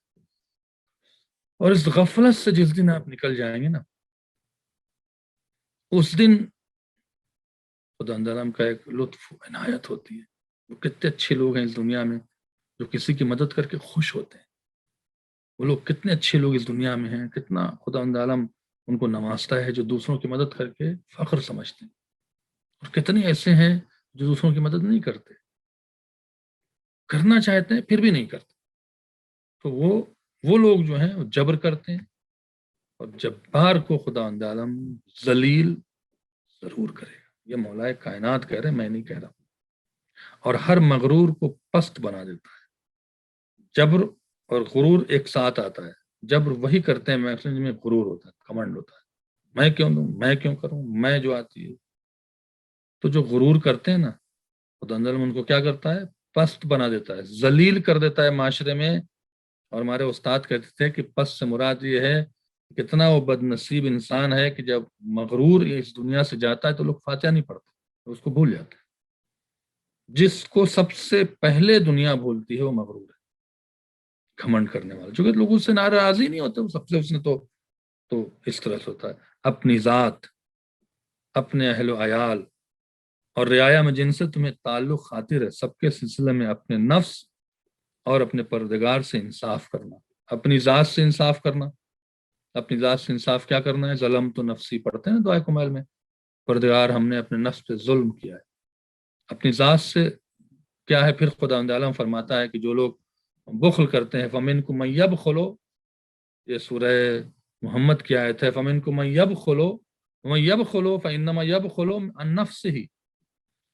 اور اس غفلت سے جس دن آپ نکل جائیں گے نا، اس دن خدا اندرام کا ایک لطف عنایت ہوتی ہے۔ وہ کتنے اچھے لوگ ہیں اس دنیا میں جو کسی کی مدد کر کے خوش ہوتے ہیں۔ وہ لوگ کتنے اچھے لوگ اس دنیا میں ہیں، کتنا خدا عالم ان کو نوازتا ہے جو دوسروں کی مدد کر کے فخر سمجھتے ہیں، اور کتنے ایسے ہیں جو دوسروں کی مدد نہیں کرتے، کرنا چاہتے ہیں پھر بھی نہیں کرتے۔ تو وہ لوگ جو ہیں وہ جبر کرتے ہیں، اور جبار کو خدا عالم ذلیل ضرور کرے گا۔ یہ مولا کائنات کہہ رہے ہیں، میں نہیں کہہ رہا ہوں۔ اور ہر مغرور کو پست بنا دیتا ہے۔ جبر اور غرور ایک ساتھ آتا ہے۔ جبر وہی کرتے ہیں میکسیمم میں غرور ہوتا ہے، کمنڈ ہوتا ہے، میں کیوں دوں، میں کیوں کروں، میں جو آتی ہے۔ تو جو غرور کرتے ہیں نا، خدا اندر ان کو کیا کرتا ہے؟ پست بنا دیتا ہے، ذلیل کر دیتا ہے معاشرے میں۔ اور ہمارے استاد کہتے تھے کہ پست سے مراد یہ ہے کتنا وہ بد نصیب انسان ہے کہ جب مغرور اس دنیا سے جاتا ہے تو لوگ فاتحہ نہیں پڑھتے، اس کو بھول جاتے ہیں۔ جس کو سب سے پہلے دنیا بھولتی ہے وہ مغرور ہے، گھمنڈ کرنے والا، جو کہ لوگ اس سے ناراضی نہیں ہوتے، سب سے اس نے تو اس طرح سے ہوتا ہے۔ اپنی ذات، اپنے اہل و عیال اور رعایا میں جن سے تمہیں تعلق خاطر ہے، سب کے سلسلے میں اپنے نفس اور اپنے پردگار سے انصاف کرنا۔ اپنی ذات سے انصاف کرنا۔ اپنی ذات سے انصاف کیا کرنا ہے؟ ظلم تو نفسی پڑھتے ہیں دعائے کمال میں، پردگار ہم نے اپنے نفس پہ ظلم کیا ہے۔ اپنی ذات سے کیا ہے پھر؟ خدا عالم فرماتا ہے کہ جو لوگ بخل کرتے ہیں، فمنکم من یبخل، یہ سورہ محمد کی آیت ہے، فمنکم من یبخل ومن یبخل فانما یبخل عن نفسہ۔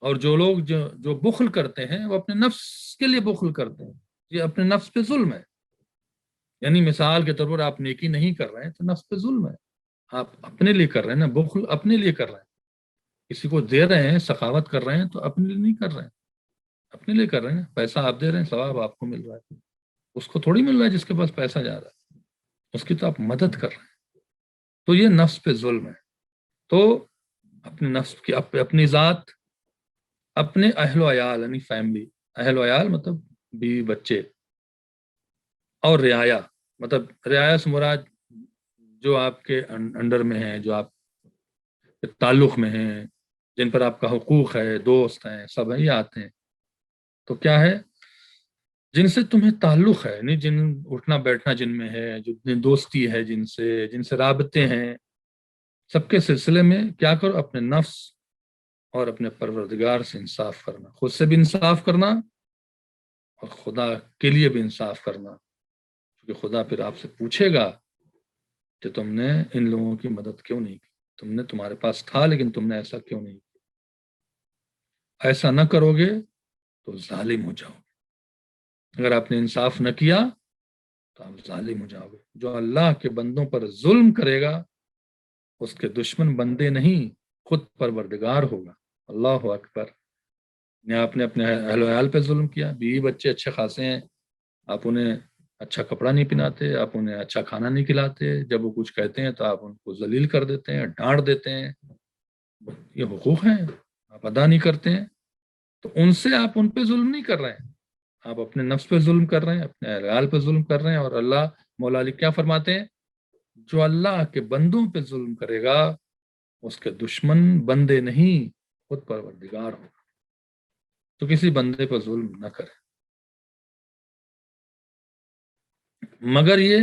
اور جو لوگ جو بخل کرتے ہیں وہ اپنے نفس کے لیے بخل کرتے ہیں، یہ اپنے نفس پہ ظلم ہے۔ یعنی مثال کے طور پر آپ نیکی نہیں کر رہے ہیں تو نفس پہ ظلم ہے، آپ اپنے لیے کر رہے ہیں نا، بخل اپنے لیے کر رہے ہیں۔ کسی کو دے رہے ہیں، سخاوت کر رہے ہیں تو اپنے لیے نہیں کر رہے ہیں، اپنے لیے کر رہے ہیں۔ پیسہ آپ دے رہے ہیں، ثواب آپ کو مل رہا ہے، اس کو تھوڑی مل رہا ہے جس کے پاس پیسہ جا رہا ہے، اس کی تو آپ مدد کر رہے ہیں۔ تو یہ نفس پہ ظلم ہے۔ تو اپنے نفس کی، اپنی ذات، اپنے اہل و عیال یعنی فیملی، اہل و عیال مطلب بیوی بچے، اور رعایا مطلب رعایا سے مراد جو آپ کے انڈر میں ہیں، جو آپ کے تعلق میں ہیں، جن پر آپ کا حقوق ہے، دوست ہیں، سب ہیں، یہ آتے ہیں۔ تو کیا ہے؟ جن سے تمہیں تعلق ہے، یعنی جن اٹھنا بیٹھنا جن میں ہے، جو دوستی ہے، جن سے رابطے ہیں، سب کے سلسلے میں کیا کرو؟ اپنے نفس اور اپنے پروردگار سے انصاف کرنا، خود سے بھی انصاف کرنا اور خدا کے لیے بھی انصاف کرنا، کیونکہ خدا پھر آپ سے پوچھے گا کہ تم نے ان لوگوں کی مدد کیوں نہیں کی، تمہارے پاس تھا لیکن تم نے ایسا کیوں نہیں کیا۔ ایسا نہ کرو گے تو ظالم ہو جاؤ گے۔ اگر آپ نے انصاف نہ کیا تو آپ ظالم ہو جاؤ گے۔ جو اللہ کے بندوں پر ظلم کرے گا اس کے دشمن بندے نہیں، خود پروردگار ہوگا۔ اللہ اکبر۔ آپ نے اپنے اہل و عیال پہ ظلم کیا، بیوی بچے اچھے خاصے ہیں، آپ انہیں اچھا کپڑا نہیں پہناتے، آپ انہیں اچھا کھانا نہیں کھلاتے، جب وہ کچھ کہتے ہیں تو آپ ان کو ذلیل کر دیتے ہیں، ڈانٹ دیتے ہیں۔ یہ حقوق ہیں، آپ ادا نہیں کرتے ہیں، تو ان سے آپ ان پہ ظلم نہیں کر رہے ہیں، آپ اپنے نفس پہ ظلم کر رہے ہیں، اپنے اہل عیال پہ ظلم کر رہے ہیں۔ اور اللہ مولا علی کیا فرماتے ہیں؟ جو اللہ کے بندوں پہ ظلم کرے گا اس کے دشمن بندے نہیں، خود پروردگار ہوگا۔ تو کسی بندے پر ظلم نہ کرے، مگر یہ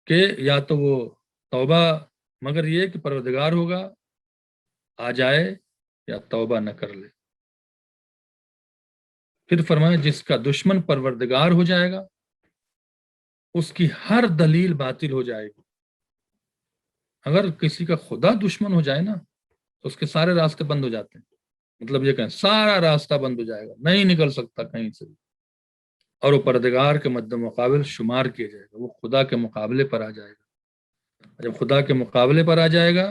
کہ یا تو وہ توبہ، مگر یہ کہ پروردگار ہوگا آ جائے یا توبہ نہ کر لے۔ پھر فرمائے جس کا دشمن پروردگار ہو جائے گا اس کی ہر دلیل باطل ہو جائے گی۔ اگر کسی کا خدا دشمن ہو جائے نا تو اس کے سارے راستے بند ہو جاتے ہیں، مطلب یہ کہیں سارا راستہ بند ہو جائے گا، نہیں نکل سکتا کہیں سے بھی۔ اور وہ پروردگار کے مد مقابل شمار کیا جائے گا، وہ خدا کے مقابلے پر آ جائے گا۔ جب خدا کے مقابلے پر آ جائے گا،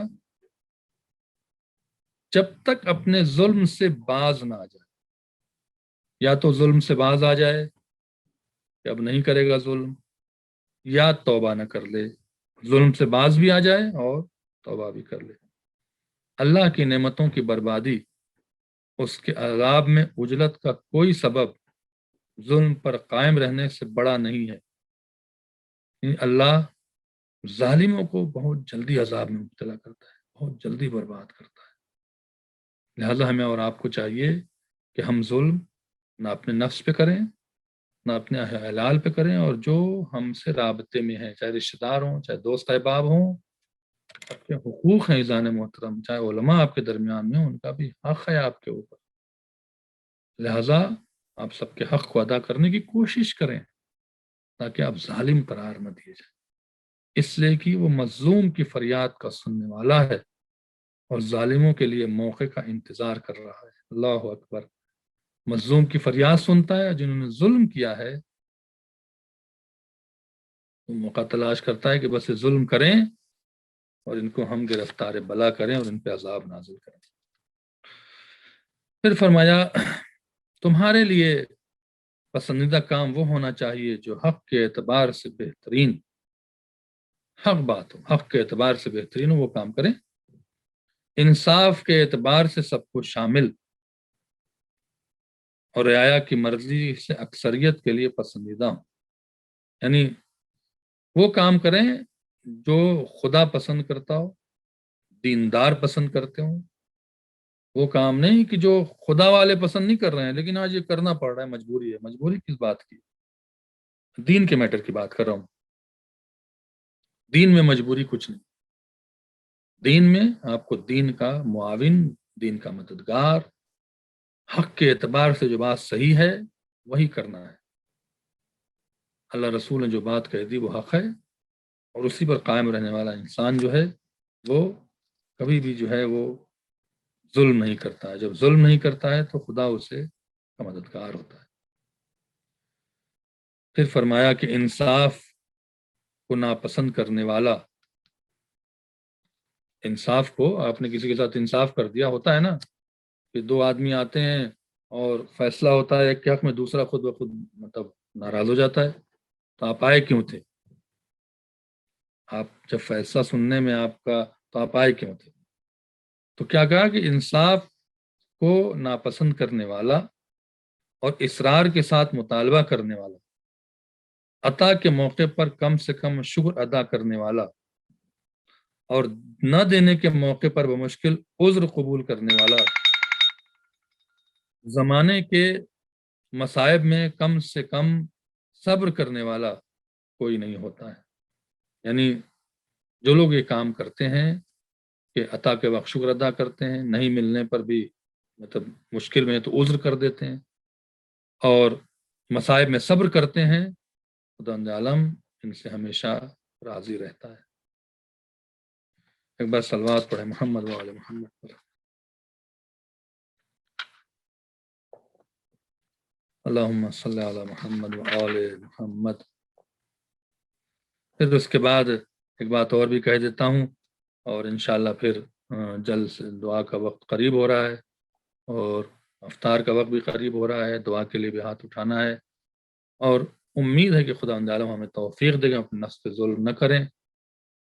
جب تک اپنے ظلم سے باز نہ آ جائے، یا تو ظلم سے باز آ جائے کہ اب نہیں کرے گا ظلم، یا توبہ نہ کر لے، ظلم سے باز بھی آ جائے اور توبہ بھی کر لے۔ اللہ کی نعمتوں کی بربادی، اس کے عذاب میں اجلت کا کوئی سبب ظلم پر قائم رہنے سے بڑا نہیں ہے۔ یعنی اللہ ظالموں کو بہت جلدی عذاب میں مبتلا کرتا ہے، بہت جلدی برباد کرتا ہے۔ لہذا ہمیں اور آپ کو چاہیے کہ ہم ظلم نہ اپنے نفس پہ کریں، نہ اپنے اہلال پہ کریں، اور جو ہم سے رابطے میں ہیں، چاہے رشتہ دار ہوں، چاہے دوست احباب ہوں، آپ کے حقوق ہیں عزیزان محترم، چاہے علماء آپ کے درمیان میں، ان کا بھی حق ہے آپ کے اوپر۔ لہذا آپ سب کے حق کو ادا کرنے کی کوشش کریں تاکہ آپ ظالم قرار نہ دیے جائیں، اس لیے کہ وہ مظلوم کی فریاد کا سننے والا ہے اور ظالموں کے لیے موقع کا انتظار کر رہا ہے۔ اللہ اکبر۔ مظلوم کی فریاد سنتا ہے، جنہوں نے ظلم کیا ہے وہ موقع تلاش کرتا ہے کہ بس یہ ظلم کریں اور ان کو ہم گرفتار بلا کریں اور ان پہ عذاب نازل کریں۔ پھر فرمایا تمہارے لیے پسندیدہ کام وہ ہونا چاہیے جو حق کے اعتبار سے بہترین، حق بات ہو، حق کے اعتبار سے بہترین ہو، وہ کام کریں، انصاف کے اعتبار سے سب کو شامل، اور رعایا کی مرضی سے اکثریت کے لیے پسندیدہ ہوں۔ یعنی وہ کام کریں جو خدا پسند کرتا ہو، دیندار پسند کرتے ہوں۔ وہ کام نہیں کہ جو خدا والے پسند نہیں کر رہے ہیں لیکن آج یہ کرنا پڑ رہا ہے، مجبوری ہے۔ مجبوری کس بات کی؟ دین کے میٹر کی بات کر رہا ہوں۔ دین میں مجبوری کچھ نہیں۔ دین میں آپ کو دین کا معاون، دین کا مددگار، حق کے اعتبار سے جو بات صحیح ہے وہی کرنا ہے۔ اللہ رسول نے جو بات کہہ دی وہ حق ہے، اور اسی پر قائم رہنے والا انسان جو ہے وہ کبھی بھی جو ہے وہ ظلم نہیں کرتا ہے۔ جب ظلم نہیں کرتا ہے تو خدا اسے کا مددگار ہوتا ہے۔ پھر فرمایا کہ انصاف کو ناپسند کرنے والا، انصاف کو آپ نے کسی کے ساتھ انصاف کر دیا، ہوتا ہے نا کہ دو آدمی آتے ہیں اور فیصلہ ہوتا ہے ایک کے حق میں، دوسرا خود بخود مطلب ناراض ہو جاتا ہے، تو آپ آئے کیوں تھے؟ آپ جب فیصلہ سننے میں آپ کا، تو آپ آئے کیوں تھے؟ تو کیا کہا کہ انصاف کو ناپسند کرنے والا اور اصرار کے ساتھ مطالبہ کرنے والا، عطا کے موقع پر کم سے کم شکر ادا کرنے والا، اور نہ دینے کے موقع پر بمشکل عذر قبول کرنے والا، زمانے کے مصائب میں کم سے کم صبر کرنے والا کوئی نہیں ہوتا ہے۔ یعنی جو لوگ یہ کام کرتے ہیں کہ عطا کے وقت شکر ادا کرتے ہیں، نہیں ملنے پر بھی مطلب مشکل میں تو عذر کر دیتے ہیں، اور مصائب میں صبر کرتے ہیں، خدا عالم ان سے ہمیشہ راضی رہتا ہے۔ ایک بار صلوات پڑھے محمد و آل محمد پر۔ اللہم صلی علی محمد و آل محمد۔ پھر اس کے بعد ایک بات اور بھی کہہ دیتا ہوں، اور انشاءاللہ پھر جلد سے دعا کا وقت قریب ہو رہا ہے، اور افطار کا وقت بھی قریب ہو رہا ہے، دعا کے لیے بھی ہاتھ اٹھانا ہے، اور امید ہے کہ خدا عالم ہمیں توفیق دے گا، اپنے نفس پہ ظلم نہ کریں،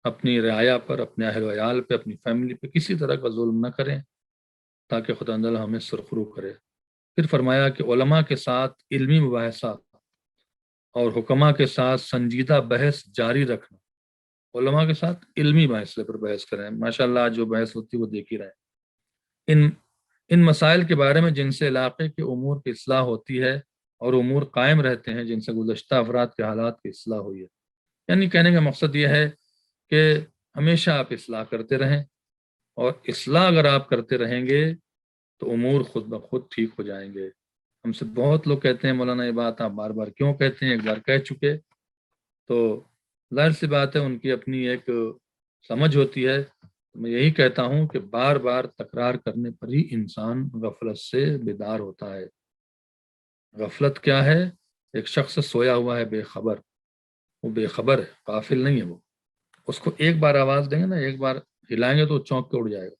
اپنی رعایا پر، اپنے اہل و عیال پہ، اپنی فیملی پہ کسی طرح کا ظلم نہ کریں، تاکہ خدا عالم ہمیں سرخرو کرے۔ پھر فرمایا کہ علماء کے ساتھ علمی مباحثہ اور حکماء کے ساتھ سنجیدہ بحث جاری رکھنا۔ علماء کے ساتھ علمی بحث پر بحث کریں، ماشاءاللہ آج جو بحث ہوتی ہے وہ دیکھ ہی رہے ہیں۔ ان مسائل کے بارے میں جن سے علاقے کے امور کی اصلاح ہوتی ہے اور امور قائم رہتے ہیں جن سے گزشتہ افراد کے حالات کی اصلاح ہوئی ہے۔ یعنی کہنے کا مقصد یہ ہے کہ ہمیشہ آپ اصلاح کرتے رہیں، اور اصلاح اگر آپ کرتے رہیں گے تو امور خود بخود ٹھیک ہو جائیں گے۔ ہم سے بہت لوگ کہتے ہیں مولانا یہ بات آپ بار بار کیوں کہتے ہیں، ایک بار کہہ چکے تو ظاہر سی بات ہے ان کی اپنی ایک سمجھ ہوتی ہے۔ میں یہی کہتا ہوں کہ بار بار تکرار کرنے پر ہی انسان غفلت سے بیدار ہوتا ہے۔ غفلت کیا ہے؟ ایک شخص سویا ہوا ہے بے خبر، وہ بے خبر ہے، غافل نہیں ہے وہ، اس کو ایک بار آواز دیں گے نا، ایک بار ہلائیں گے تو وہ چونک کے اڑ جائے گا۔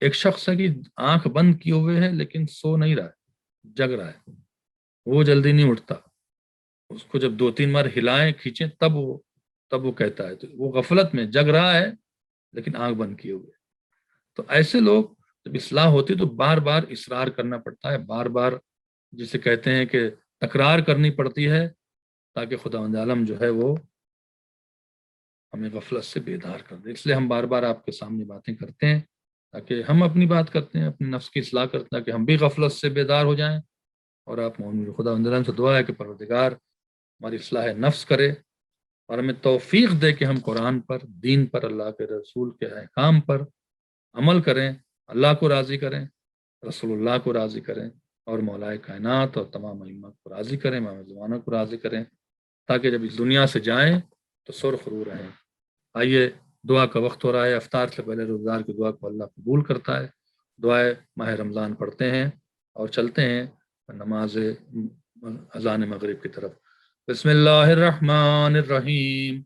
ایک شخص ہے کہ آنکھ بند کیے ہوئے ہے لیکن سو نہیں رہا ہے، جگ رہا ہے، وہ جلدی نہیں اٹھتا، اس کو جب 2 3 بار ہلائیں کھینچیں تب وہ کہتا ہے، تو وہ غفلت میں جگ رہا ہے لیکن آنکھ بند کیے ہوئے۔ تو ایسے لوگ جب اصلاح ہوتی تو بار بار اصرار کرنا پڑتا ہے، بار بار جسے کہتے ہیں کہ تکرار کرنی پڑتی ہے، تاکہ خداوند عالم جو ہے وہ ہمیں غفلت سے بیدار کر دے۔ اس لیے ہم بار بار آپ کے سامنے باتیں کرتے ہیں، تاکہ ہم اپنی بات کرتے ہیں، اپنے نفس کی اصلاح کرتے ہیں، تاکہ ہم بھی غفلت سے بیدار ہو جائیں۔ اور آپ مومن خداوند عالم سے دعا ہے کہ پروردگار ہماری اصلاح نفس کرے اور ہمیں توفیق دے کہ ہم قرآن پر، دین پر، اللہ کے رسول کے احکام پر عمل کریں، اللہ کو راضی کریں، رسول اللہ کو راضی کریں، اور مولائے کائنات اور تمام ائمہ کو راضی کریں، امام زمانہ کو راضی کریں، تاکہ جب اس دنیا سے جائیں تو سرخرو رہیں۔ آئیے، دعا کا وقت ہو رہا ہے، افطار سے پہلے روزدار کی دعا کو اللہ قبول کرتا ہے۔ دعائے ماہ رمضان پڑھتے ہیں اور چلتے ہیں نماز اذان مغرب کی طرف۔ بسم اللہ الرحمن الرحیم،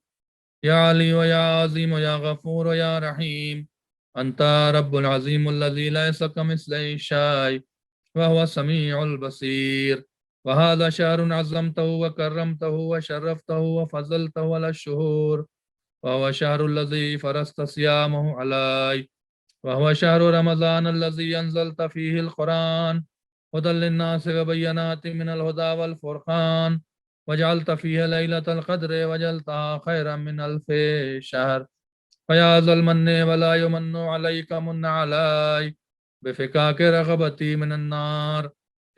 یا علی و یا عظیم و یا غفور و یا رحیم، انت رب العظیم الذی لیس کمثلہ شیء وهو السمیع البصیر، وهذا شهر عظمته وكرمته وشرفته وفضلته على الشهور، وهو شهر الذي فرضت صيامه علي، وهو شهر رمضان الذي أنزلت فيه القرآن هدى للناس وبينات من الهدى والفرقان، وجعلت فيه ليلة القدر وجعلتها خيرا من 1000 شهر، فيا ذا المن ولا يمن عليك من علي بفكاك رغبتي من النار،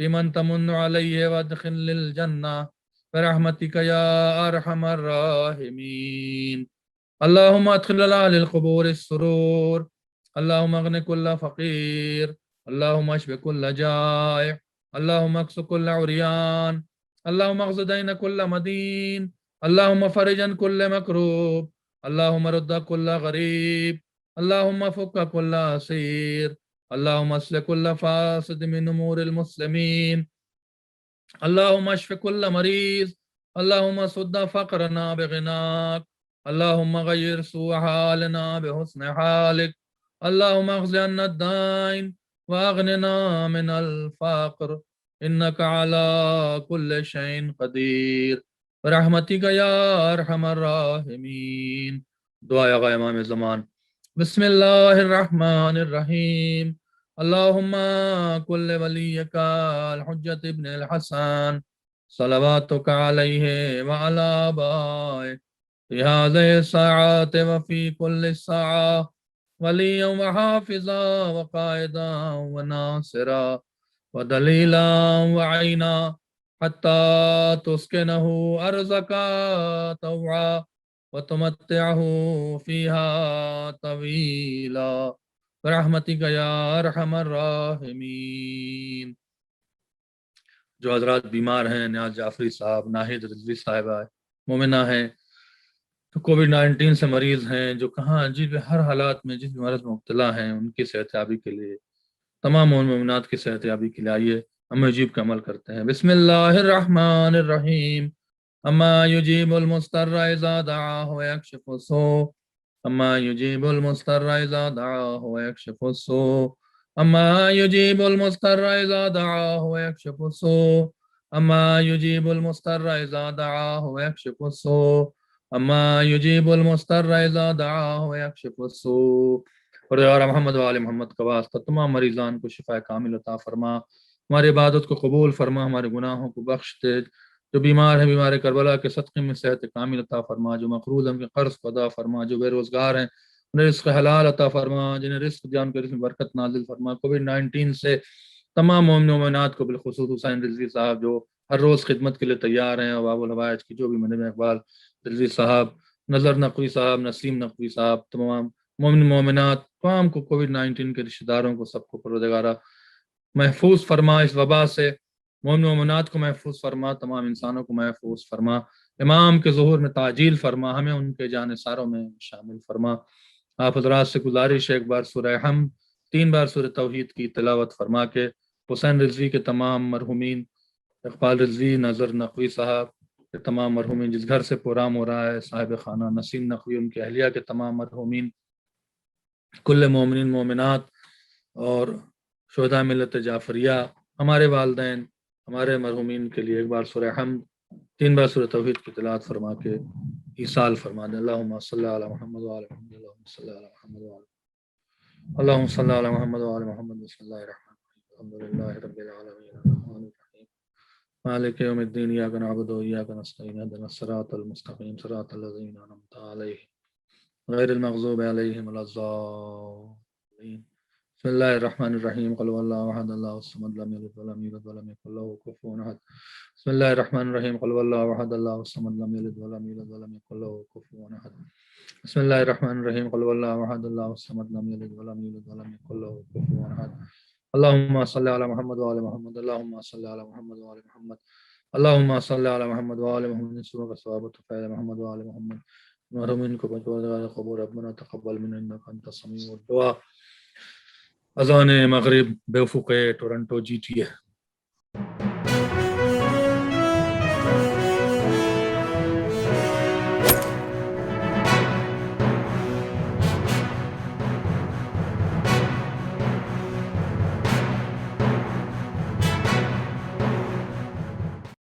في من تمن عليه وادخل للجنة برحمتك يا أرحم الراحمين، اللهم ادخل على أهل القبور السرور، اللهم اغن كل فقير، اللهم اشف كل جائع، اللهم اكس كل عريان، اللهم اغز دين كل مدين، اللهم فرج عن كل مكروب، اللهم رد كل غريب، اللهم فك كل أسير، اللهم اصلح كل فاسد من أمور المسلمين، اللهم اشف كل مريض، اللهم سد فقرنا بغناك، اللهم غير سوء حالنا بحسن حالك، اللهم اغز عنا الدين واغننا من الفقر، انك على كل شيء قدير برحمتك يا ارحم الراحمين۔ دعا آقا امام زمان۔ بسم اللہ الرحمن الرحیم، اللهم كل وليك الحجة ابن الحسن صلواتك عليه وعلى آبائه في هذه الساعات وفي كل ساعة وليا وحافظا وقائدا وناصرا ودليلا وعينا، حتى تسكنه أرزك طوعا وتمتعه فيها طويلا برحمتك یا ارحم الراحمین۔ جو حضرات بیمار ہیں، نیاز جعفری صاحب، ناہید رضوی صاحبہ، مومنہ ہیں، تو کووڈ-19 سے مریض ہیں، جو کہاں جس ہر حالات میں جس مرض میں مبتلا ہیں، ان کی صحت یابی کے لیے، تمام مومنات کی صحت یابی کے لیے آئیے ہم عجیب کا عمل کرتے ہیں۔ بسم اللہ الرحمن الرحیم، اما یجیب المضطر اذا دعاہ ویکشف السوء، اما یجیب المضطر اذا دعاہ ویکشف السوء، اما یجیب المضطر اذا دعاہ ویکشف السوء، اما یجیب المضطر اذا دعاہ ویکشف السوء، اما یجیب المضطر اذا دعاہ ویکشف السوء۔ اور محمد و آل محمد کا واسطہ تمام مریضان کو شفا کامل عطا فرما، ہماری عبادت کو قبول فرما، ہمارے گناہوں کو بخش دے، جو بیمار ہیں بیمار کربلا کے صدقے میں صحت کامل عطا فرما، جو مقروض ہیں ان کے قرض کو ادا فرما، جو بے روزگار ہیں انہیں رزق حلال عطا فرما، جنہیں رزق دیا ان کے رزق میں برکت نازل فرما۔ کووڈ-19 سے تمام مومن و مومنات کو، بالخصوص حسین رضوی صاحب جو ہر روز خدمت کے لیے تیار ہیں، اور باب الحوائج کی جو بھی مدنی اقبال رضوی صاحب، نظر نقوی صاحب، نسیم نقوی صاحب، تمام مومن مومنات، تمام کو کووڈ-19 کے رشتہ داروں کو سب کو پروردگارہ محفوظ فرما اس وبا سے، مومن مومنات کو محفوظ فرما، تمام انسانوں کو محفوظ فرما، امام کے ظہور میں تعجیل فرما، ہمیں ان کے جانثاروں میں شامل فرما۔ آپ حضرات سے گزارش ہے ایک بار سورہ حمد 3 بار سورہ توحید کی تلاوت فرما کے حسین رضوی کے تمام مرحومین اقبال رضوی ناظر نقوی صاحب کے تمام مرحومین جس گھر سے پرام ہو رہا ہے، صاحب خانہ نسیم نقوی، ان کے اہلیہ کے تمام مرحومین، کل مومنین مومنات اور شہداء ملت جعفریہ، ہمارے والدین، ہمارے مرحومین کے لیے ایک بار سورہ حمد 3 بار سورہ توحید کی تلاوت فرما کے ایصال فرما دیں۔ اللہم صلی علی محمد وعلی محمد، اللہم صلی علی محمد وعلی محمد، اللہم صلی علی محمد وعلی محمد۔ بسم اللہ الرحمن الرحیم، الحمدللہ رب العالمین، الرحمن الرحیم، مالک یوم الدین، ایاک نعبد و ایاک نستعین، اہدنا الصراط المستقیم، صراط الذین انعمت علیہم غیر المغضوب علیہم ولا الضالین۔ بسم اللہ الرحمن الرحیم، قل هو اللہ احد اللہ الصمد لم یلد ولم یولد ولم یکن له کفوا احد۔ بسم اللہ الرحمن الرحیم، قل هو اللہ احد اللہ الصمد لم یلد ولم یولد ولم یکن له کفوا احد۔ بسم اللہ الرحمن الرحیم، قل هو اللہ احد اللہ الصمد لم یلد ولم یولد ولم یکن له کفوا احد۔ اللہم صلی علی محمد وعلی محمد، اللہم صلی علی محمد وعلی محمد، اللہم صلی علی محمد وعلی محمد، سبق ثواب فیض محمد وعلی محمد۔ مرحومین کو بچو قبول، ربنا تقبل منا انک انت السمیع الدعاء۔ اذان مغرب بے افق ٹورنٹو GTA۔